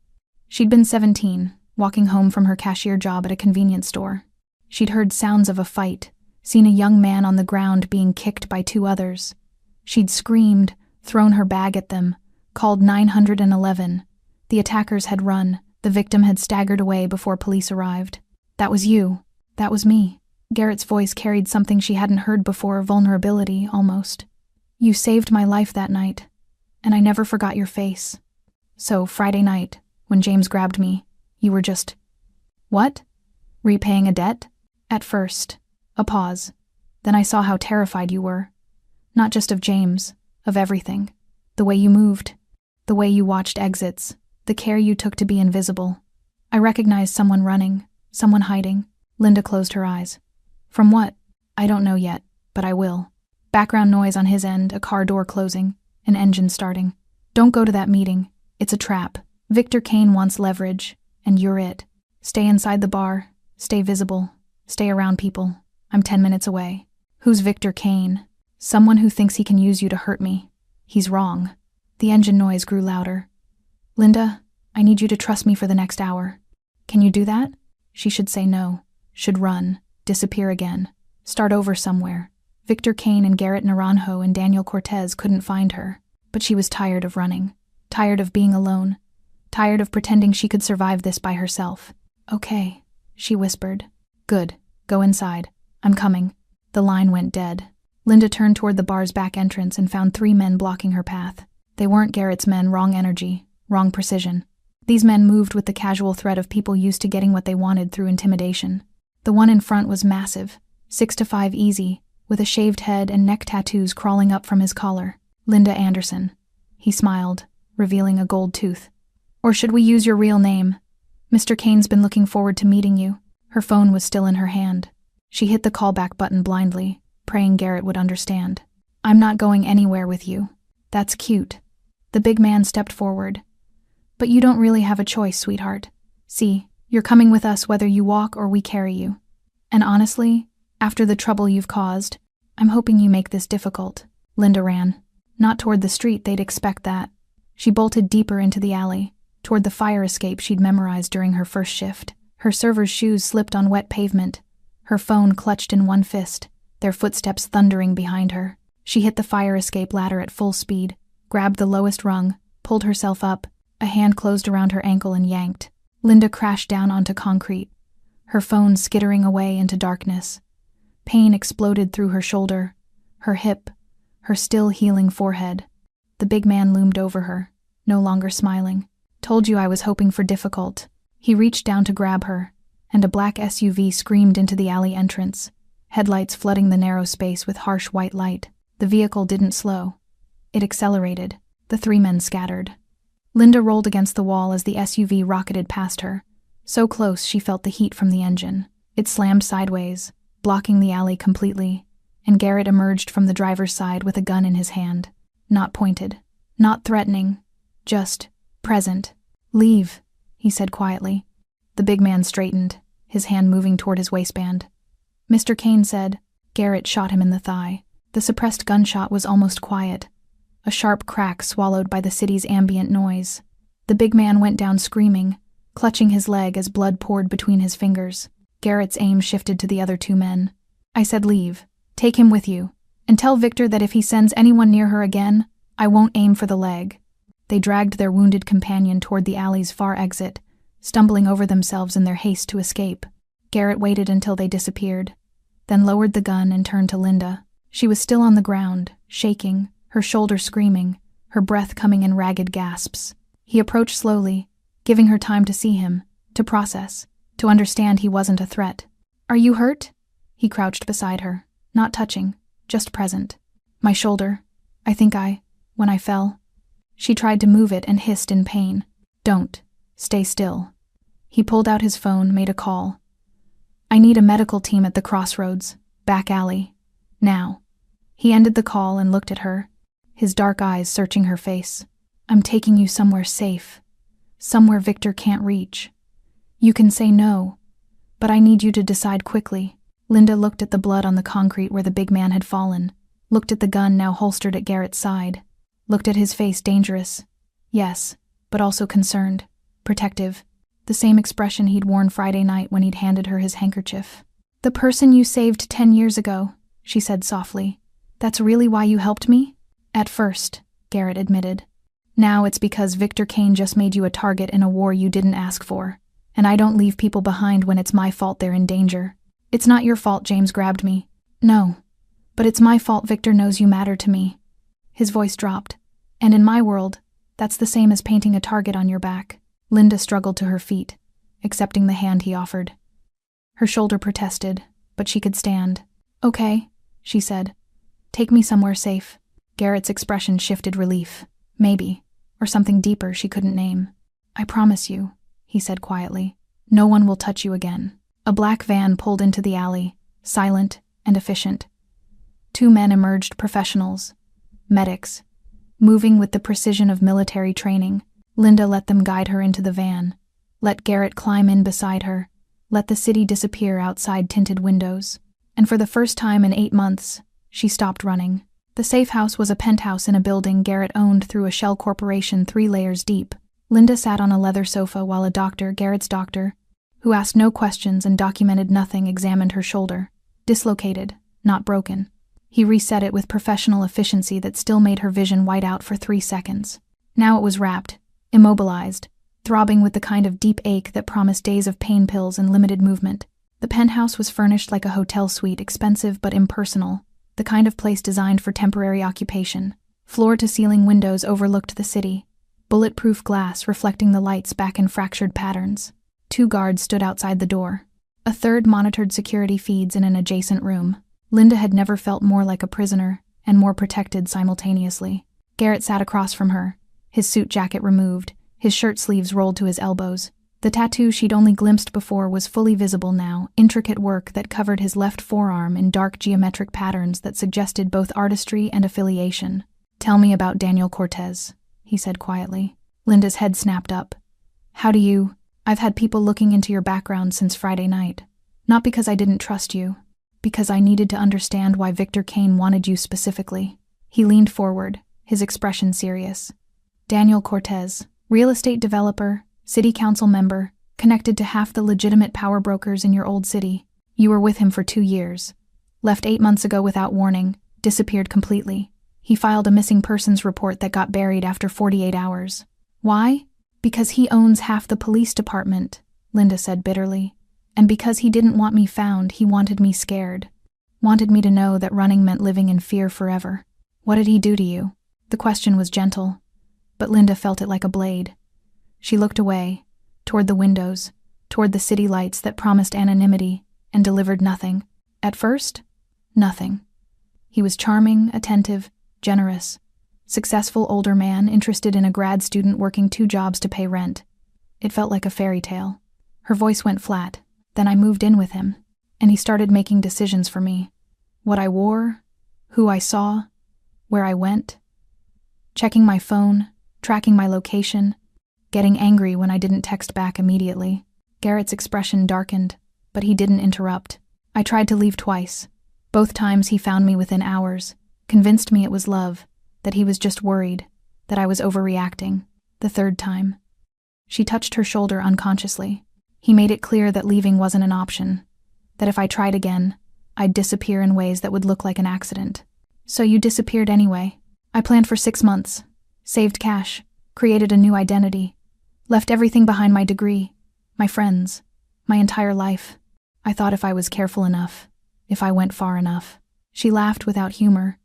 She'd been 17, walking home from her cashier job at a convenience store. She'd heard sounds of a fight, seen a young man on the ground being kicked by 2 others. She'd screamed, thrown her bag at them, called 911. The attackers had run. The victim had staggered away before police arrived. That was you. That was me. Garrett's voice carried something she hadn't heard before, vulnerability, almost. You saved my life that night, and I never forgot your face. So, Friday night, when James grabbed me, you were just… What? Repaying a debt? At first. A pause. Then I saw how terrified you were. Not just of James, of everything. The way you moved. The way you watched exits. The care you took to be invisible. I recognized someone running, someone hiding. Linda closed her eyes. From what? I don't know yet, but I will. Background noise on his end, a car door closing, an engine starting. Don't go to that meeting. It's a trap. Victor Kane wants leverage, and you're it. Stay inside the bar. Stay visible. Stay around people. I'm 10 minutes away. Who's Victor Kane? Someone who thinks he can use you to hurt me. He's wrong. The engine noise grew louder. Linda, I need you to trust me for the next hour. Can you do that? She should say no. Should run. Disappear again. Start over somewhere. Victor Kane and Garrett Naranjo and Daniel Cortez couldn't find her. But she was tired of running. Tired of being alone. Tired of pretending she could survive this by herself. Okay, she whispered. Good. Go inside. I'm coming. The line went dead. Linda turned toward the bar's back entrance and found 3 men blocking her path. They weren't Garrett's men, wrong energy, wrong precision. These men moved with the casual threat of people used to getting what they wanted through intimidation. The one in front was massive, 6'5" easy, with a shaved head and neck tattoos crawling up from his collar. Linda Anderson. He smiled, revealing a gold tooth. Or should we use your real name? Mr. Kane's been looking forward to meeting you. Her phone was still in her hand. She hit the callback button blindly, praying Garrett would understand. I'm not going anywhere with you. That's cute. The big man stepped forward. But you don't really have a choice, sweetheart. See, you're coming with us whether you walk or we carry you. And honestly, after the trouble you've caused, I'm hoping you make this difficult. Linda ran. Not toward the street, they'd expect that. She bolted deeper into the alley, toward the fire escape she'd memorized during her first shift. Her server's shoes slipped on wet pavement. Her phone clutched in one fist, their footsteps thundering behind her. She hit the fire escape ladder at full speed, grabbed the lowest rung, pulled herself up. A hand closed around her ankle and yanked. Linda crashed down onto concrete, her phone skittering away into darkness. Pain exploded through her shoulder, her hip, her still healing forehead. The big man loomed over her, no longer smiling. Told you I was hoping for difficult. He reached down to grab her, and a black SUV screamed into the alley entrance, headlights flooding the narrow space with harsh white light. The vehicle didn't slow. It accelerated. The 3 men scattered. Linda rolled against the wall as the SUV rocketed past her. So close she felt the heat from the engine. It slammed sideways, blocking the alley completely, and Garrett emerged from the driver's side with a gun in his hand. Not pointed. Not threatening. Just present. Leave, he said quietly. The big man straightened, his hand moving toward his waistband. Mr. Kane said. Garrett shot him in the thigh. The suppressed gunshot was almost quiet. A sharp crack swallowed by the city's ambient noise. The big man went down screaming, clutching his leg as blood poured between his fingers. Garrett's aim shifted to the other 2 men. I said leave. Take him with you. And tell Victor that if he sends anyone near her again, I won't aim for the leg. They dragged their wounded companion toward the alley's far exit, stumbling over themselves in their haste to escape. Garrett waited until they disappeared, then lowered the gun and turned to Linda. She was still on the ground, shaking, her shoulder screaming, her breath coming in ragged gasps. He approached slowly, giving her time to see him, to process, to understand he wasn't a threat. Are you hurt? He crouched beside her, not touching, just present. My shoulder. When I fell. She tried to move it and hissed in pain. Don't. Stay still. He pulled out his phone, made a call. I need a medical team at the crossroads, back alley. Now. He ended the call and looked at her, his dark eyes searching her face. I'm taking you somewhere safe. Somewhere Victor can't reach. You can say no, but I need you to decide quickly. Linda looked at the blood on the concrete where the big man had fallen, looked at the gun now holstered at Garrett's side, looked at his face dangerous. Yes, but also concerned, protective, the same expression he'd worn Friday night when he'd handed her his handkerchief. The person you saved 10 years ago, she said softly. That's really why you helped me? At first, Garrett admitted. Now it's because Victor Kane just made you a target in a war you didn't ask for. And I don't leave people behind when it's my fault they're in danger. It's not your fault James grabbed me. No. But it's my fault Victor knows you matter to me. His voice dropped. And in my world, that's the same as painting a target on your back. Linda struggled to her feet, accepting the hand he offered. Her shoulder protested, but she could stand. Okay, she said. Take me somewhere safe. Garrett's expression shifted relief. Maybe, or something deeper she couldn't name. I promise you, he said quietly. No one will touch you again. A black van pulled into the alley, silent and efficient. 2 men emerged, professionals, medics, moving with the precision of military training. Linda let them guide her into the van. Let Garrett climb in beside her. Let the city disappear outside tinted windows. And for the first time in 8 months, she stopped running. The safe house was a penthouse in a building Garrett owned through a shell corporation 3 layers deep. Linda sat on a leather sofa while a doctor, Garrett's doctor, who asked no questions and documented nothing, examined her shoulder. Dislocated, not broken. He reset it with professional efficiency that still made her vision white out for 3 seconds. Now it was wrapped, immobilized, throbbing with the kind of deep ache that promised days of pain pills and limited movement. The penthouse was furnished like a hotel suite, expensive but impersonal, the kind of place designed for temporary occupation. Floor-to-ceiling windows overlooked the city, bulletproof glass reflecting the lights back in fractured patterns. 2 guards stood outside the door. A 3rd monitored security feeds in an adjacent room. Linda had never felt more like a prisoner and more protected simultaneously. Garrett sat across from her, his suit jacket removed, his shirt sleeves rolled to his elbows. The tattoo she'd only glimpsed before was fully visible now, intricate work that covered his left forearm in dark geometric patterns that suggested both artistry and affiliation. Tell me about Daniel Cortez, he said quietly. Linda's head snapped up. How do you... I've had people looking into your background since Friday night. Not because I didn't trust you, because I needed to understand why Victor Kane wanted you specifically. He leaned forward, his expression serious. Daniel Cortez, real estate developer, city council member, connected to half the legitimate power brokers in your old city. You were with him for 2 years. Left 8 months ago without warning, disappeared completely. He filed a missing persons report that got buried after 48 hours. Why? Because he owns half the police department, Linda said bitterly. And because he didn't want me found, he wanted me scared. Wanted me to know that running meant living in fear forever. What did he do to you? The question was gentle, but Linda felt it like a blade. She looked away, toward the windows, toward the city lights that promised anonymity and delivered nothing. At first, nothing. He was charming, attentive, generous. Successful older man interested in a grad student working 2 jobs to pay rent. It felt like a fairy tale. Her voice went flat. Then I moved in with him, and he started making decisions for me. What I wore, who I saw, where I went. Checking my phone, tracking my location, getting angry when I didn't text back immediately. Garrett's expression darkened, but he didn't interrupt. I tried to leave twice. Both times he found me within hours, convinced me it was love, that he was just worried, that I was overreacting. The 3rd time. She touched her shoulder unconsciously. He made it clear that leaving wasn't an option, that if I tried again, I'd disappear in ways that would look like an accident. So you disappeared anyway. I planned for 6 months, saved cash, created a new identity, left everything behind, my degree, my friends, my entire life. I thought if I was careful enough, if I went far enough. She laughed without humor.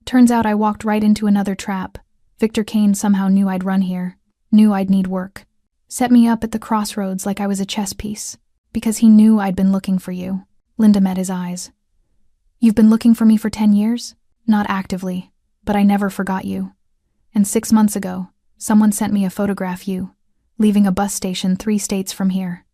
Turns out I walked right into another trap. Victor Kane somehow knew I'd run here, knew I'd need work. Set me up at the crossroads like I was a chess piece, because he knew I'd been looking for you. Linda met his eyes. You've been looking for me for 10 years? Not actively, but I never forgot you. And 6 months ago, someone sent me a photograph you, leaving a bus station 3 states from here.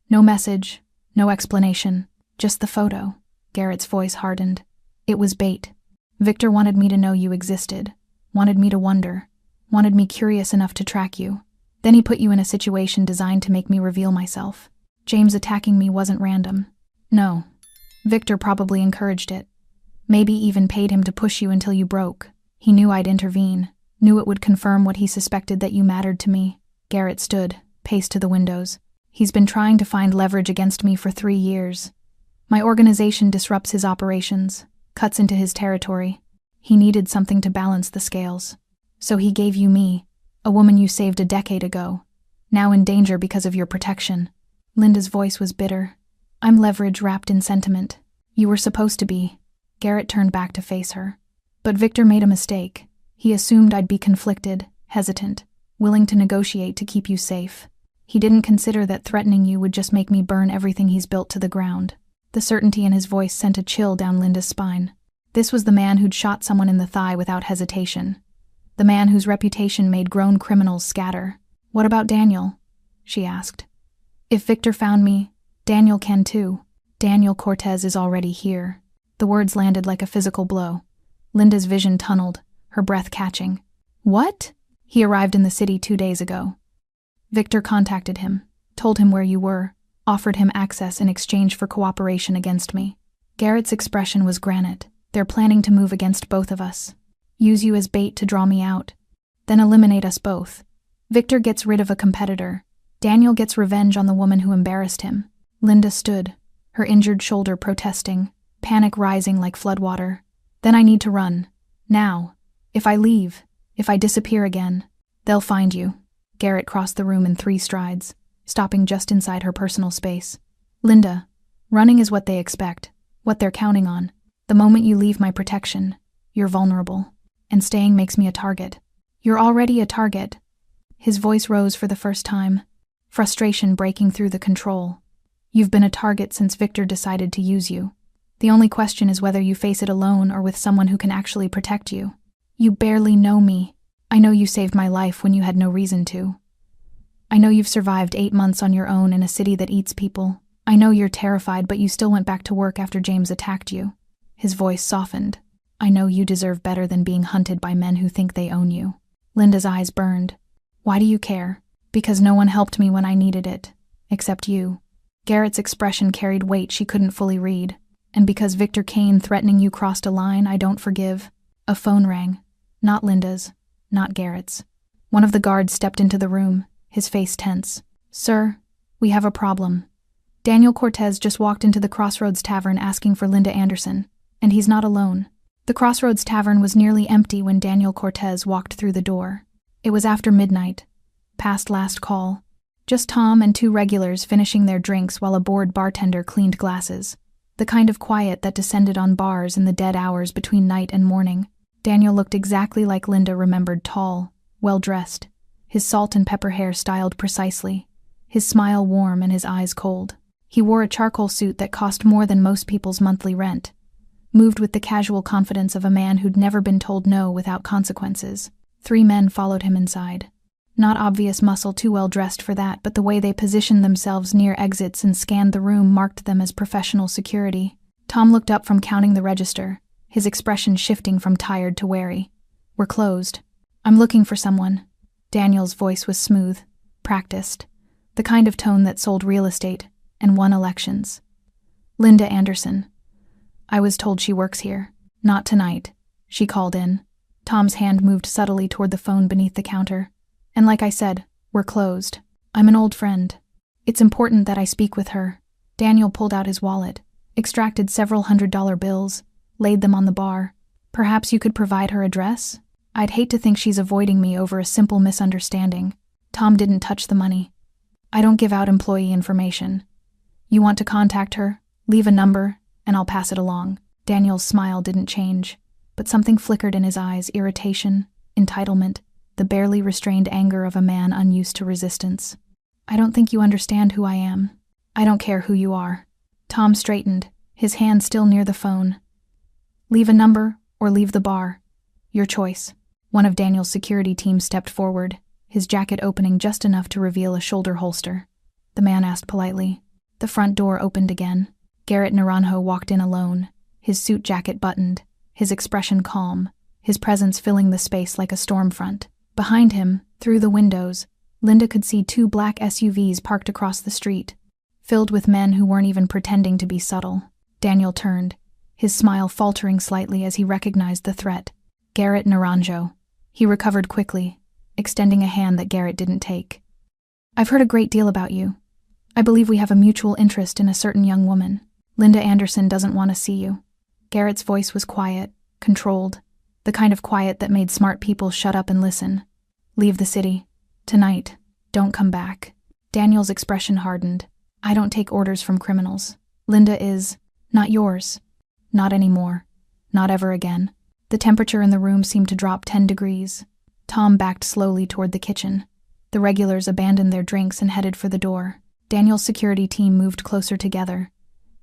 No message, no explanation, just the photo. Garrett's voice hardened. It was bait. Victor wanted me to know you existed, wanted me to wonder, wanted me curious enough to track you. Then he put you in a situation designed to make me reveal myself. James attacking me wasn't random. No. Victor probably encouraged it. Maybe even paid him to push you until you broke. He knew I'd intervene, knew it would confirm what he suspected, that you mattered to me. Garrett stood, paced to the windows. He's been trying to find leverage against me for 3 years. My organization disrupts his operations, cuts into his territory. He needed something to balance the scales. So he gave you me, A woman you saved a decade ago, now in danger because of your protection. Linda's voice was bitter. I'm leverage wrapped in sentiment. You were supposed to be. Garrett turned back to face her. But Victor made a mistake. He assumed I'd be conflicted, hesitant, willing to negotiate to keep you safe. He didn't consider that threatening you would just make me burn everything he's built to the ground. The certainty in his voice sent a chill down Linda's spine. This was the man who'd shot someone in the thigh without hesitation. The man whose reputation made grown criminals scatter. What about Daniel? She asked. If Victor found me, Daniel can too. Daniel Cortez is already here. The words landed like a physical blow. Linda's vision tunneled, her breath catching. What? He arrived in the city 2 days ago. Victor contacted him, told him where you were, offered him access in exchange for cooperation against me. Garrett's expression was granite. They're planning to move against both of us. Use you as bait to draw me out. Then eliminate us both. Victor gets rid of a competitor. Daniel gets revenge on the woman who embarrassed him. Linda stood, her injured shoulder protesting, panic rising like floodwater. Then I need to run. Now. If I leave, if I disappear again, they'll find you. Garrett crossed the room in 3 strides, stopping just inside her personal space. Linda, running is what they expect, what they're counting on. The moment you leave my protection, you're vulnerable. And staying makes me a target. You're already a target. His voice rose for the first time, frustration breaking through the control. You've been a target since Victor decided to use you. The only question is whether you face it alone or with someone who can actually protect you. You barely know me. I know you saved my life when you had no reason to. I know you've survived 8 months on your own in a city that eats people. I know you're terrified, but you still went back to work after James attacked you. His voice softened. I know you deserve better than being hunted by men who think they own you. Linda's eyes burned. Why do you care? Because no one helped me when I needed it. Except you. Garrett's expression carried weight she couldn't fully read. And because Victor Kane threatening you crossed a line I don't forgive. A phone rang. Not Linda's. Not Garrett's. One of the guards stepped into the room, his face tense. Sir, we have a problem. Daniel Cortez just walked into the Crossroads Tavern asking for Linda Anderson, and he's not alone. The Crossroads Tavern was nearly empty when Daniel Cortez walked through the door. It was after midnight, past last call. Just Tom and 2 regulars finishing their drinks while a bored bartender cleaned glasses. The kind of quiet that descended on bars in the dead hours between night and morning. Daniel looked exactly like Linda remembered, tall, well-dressed, his salt and pepper hair styled precisely, his smile warm and his eyes cold. He wore a charcoal suit that cost more than most people's monthly rent, moved with the casual confidence of a man who'd never been told no without consequences. 3 men followed him inside. Not obvious muscle, too well dressed for that, but the way they positioned themselves near exits and scanned the room marked them as professional security. Tom looked up from counting the register, his expression shifting from tired to wary. We're closed. I'm looking for someone. Daniel's voice was smooth, practiced, the kind of tone that sold real estate and won elections. Linda Anderson. I was told she works here. Not tonight. She called in. Tom's hand moved subtly toward the phone beneath the counter. And like I said, we're closed. I'm an old friend. It's important that I speak with her. Daniel pulled out his wallet, extracted several $100 bills, laid them on the bar. Perhaps you could provide her address? I'd hate to think she's avoiding me over a simple misunderstanding. Tom didn't touch the money. I don't give out employee information. You want to contact her? Leave a number, and I'll pass it along. Daniel's smile didn't change, but something flickered in his eyes, irritation, entitlement, the barely restrained anger of a man unused to resistance. I don't think you understand who I am. I don't care who you are. Tom straightened, his hand still near the phone. Leave a number or leave the bar. Your choice. One of Daniel's security team stepped forward, his jacket opening just enough to reveal a shoulder holster. The man asked politely. The front door opened again. Garrett Naranjo walked in alone, his suit jacket buttoned, his expression calm, his presence filling the space like a storm front. Behind him, through the windows, Linda could see 2 black SUVs parked across the street, filled with men who weren't even pretending to be subtle. Daniel turned, his smile faltering slightly as he recognized the threat. Garrett Naranjo. He recovered quickly, extending a hand that Garrett didn't take. I've heard a great deal about you. I believe we have a mutual interest in a certain young woman. Linda Anderson doesn't want to see you. Garrett's voice was quiet, controlled, the kind of quiet that made smart people shut up and listen. Leave the city. Tonight. Don't come back. Daniel's expression hardened. I don't take orders from criminals. Linda is not yours. Not anymore. Not ever again. The temperature in the room seemed to drop 10 degrees. Tom backed slowly toward the kitchen. The regulars abandoned their drinks and headed for the door. Daniel's security team moved closer together,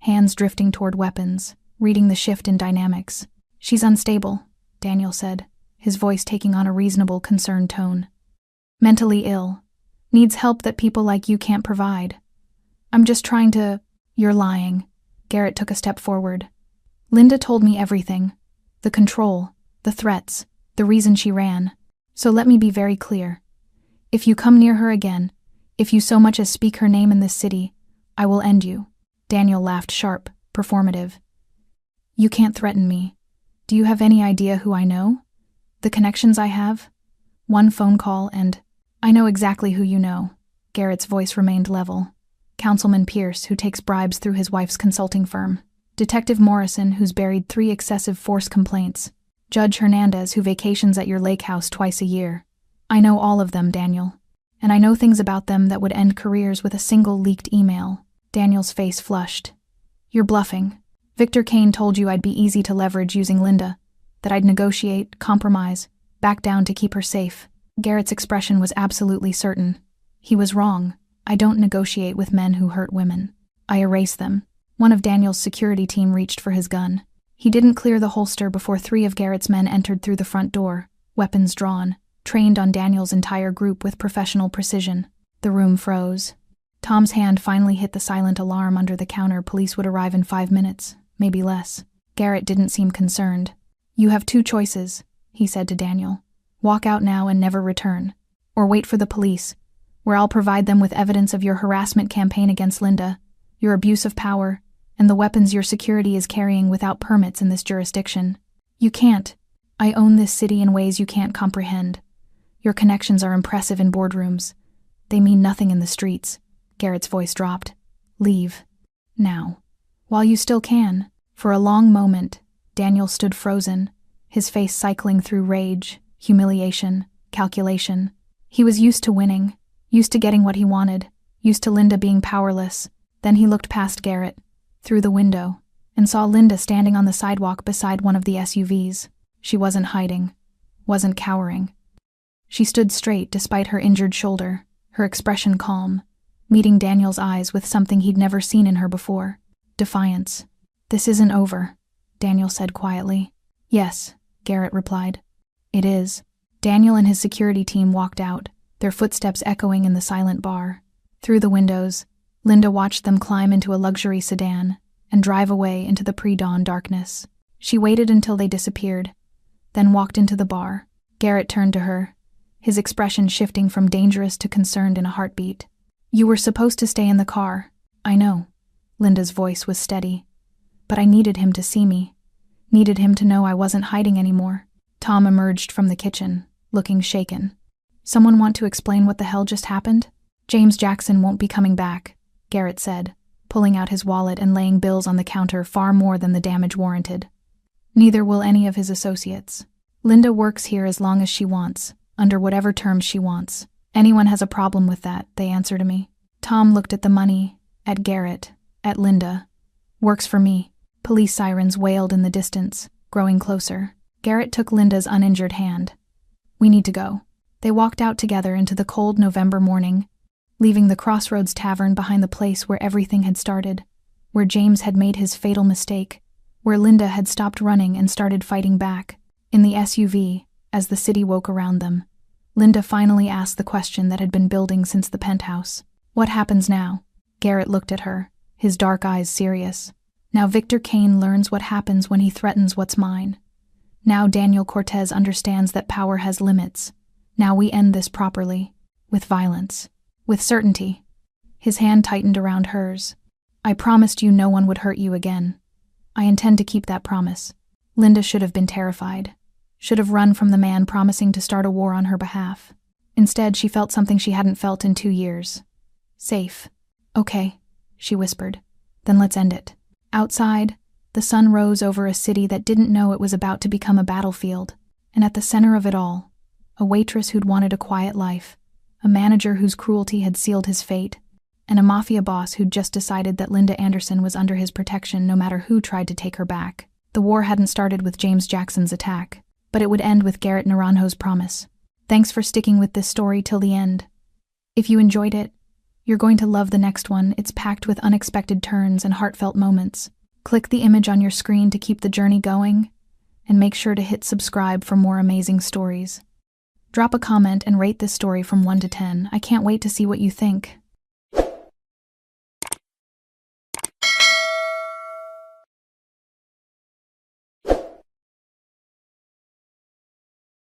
hands drifting toward weapons, reading the shift in dynamics. She's unstable, Daniel said, his voice taking on a reasonable, concerned tone. Mentally ill. Needs help that people like you can't provide. I'm just trying to… You're lying. Garrett took a step forward. Linda told me everything. The control, the threats, the reason she ran. So let me be very clear. If you come near her again, if you so much as speak her name in this city, I will end you. Daniel laughed sharp, performative. You can't threaten me. Do you have any idea who I know? The connections I have? One phone call and… I know exactly who you know. Garrett's voice remained level. Councilman Pierce, who takes bribes through his wife's consulting firm. Detective Morrison, who's buried 3 excessive force complaints. Judge Hernandez, who vacations at your lake house twice a year. I know all of them, Daniel. And I know things about them that would end careers with a single leaked email. Daniel's face flushed. You're bluffing. Victor Kane told you I'd be easy to leverage using Linda, that I'd negotiate, compromise, back down to keep her safe. Garrett's expression was absolutely certain. He was wrong. I don't negotiate with men who hurt women. I erase them. One of Daniel's security team reached for his gun. He didn't clear the holster before 3 of Garrett's men entered through the front door, weapons drawn, trained on Daniel's entire group with professional precision. The room froze. Tom's hand finally hit the silent alarm under the counter. Police would arrive in 5 minutes, maybe less. Garrett didn't seem concerned. You have 2 choices, he said to Daniel. Walk out now and never return. Or wait for the police, where I'll provide them with evidence of your harassment campaign against Linda, your abuse of power, and the weapons your security is carrying without permits in this jurisdiction. You can't. I own this city in ways you can't comprehend. Your connections are impressive in boardrooms. They mean nothing in the streets. Garrett's voice dropped. Leave. Now. While you still can. For a long moment, Daniel stood frozen, his face cycling through rage, humiliation, calculation. He was used to winning, used to getting what he wanted, used to Linda being powerless. Then he looked past Garrett, through the window, and saw Linda standing on the sidewalk beside one of the SUVs. She wasn't hiding, wasn't cowering. She stood straight despite her injured shoulder, her expression calm, meeting Daniel's eyes with something he'd never seen in her before. Defiance. This isn't over, Daniel said quietly. Yes, Garrett replied. It is. Daniel and his security team walked out, their footsteps echoing in the silent bar. Through the windows, Linda watched them climb into a luxury sedan and drive away into the pre-dawn darkness. She waited until they disappeared, then walked into the bar. Garrett turned to her, his expression shifting from dangerous to concerned in a heartbeat. You were supposed to stay in the car. I know. Linda's voice was steady. But I needed him to see me. Needed him to know I wasn't hiding anymore. Tom emerged from the kitchen, looking shaken. Someone want to explain what the hell just happened? James Jackson won't be coming back, Garrett said, pulling out his wallet and laying bills on the counter far more than the damage warranted. Neither will any of his associates. Linda works here as long as she wants, under whatever terms she wants. Anyone has a problem with that, they answer to me. Tom looked at the money, at Garrett, at Linda. Works for me. Police sirens wailed in the distance, growing closer. Garrett took Linda's uninjured hand. We need to go. They walked out together into the cold November morning, leaving the Crossroads Tavern behind the place where everything had started, where James had made his fatal mistake, where Linda had stopped running and started fighting back. In the SUV, as the city woke around them, Linda finally asked the question that had been building since the penthouse. What happens now? Garrett looked at her, his dark eyes serious. Now Victor Kane learns what happens when he threatens what's mine. Now Daniel Cortez understands that power has limits. Now we end this properly, with violence, with certainty. His hand tightened around hers. I promised you no one would hurt you again. I intend to keep that promise. Linda should have been terrified, should have run from the man promising to start a war on her behalf. Instead, she felt something she hadn't felt in 2 years. Safe. Okay, she whispered. Then let's end it. Outside, the sun rose over a city that didn't know it was about to become a battlefield, and at the center of it all, a waitress who'd wanted a quiet life, a manager whose cruelty had sealed his fate, and a mafia boss who'd just decided that Linda Anderson was under his protection no matter who tried to take her back. The war hadn't started with James Jackson's attack, but it would end with Garrett Naranjo's promise. Thanks for sticking with this story till the end. If you enjoyed it, you're going to love the next one. It's packed with unexpected turns and heartfelt moments. Click the image on your screen to keep the journey going, and make sure to hit subscribe for more amazing stories. Drop a comment and rate this story from 1 to 10. I can't wait to see what you think.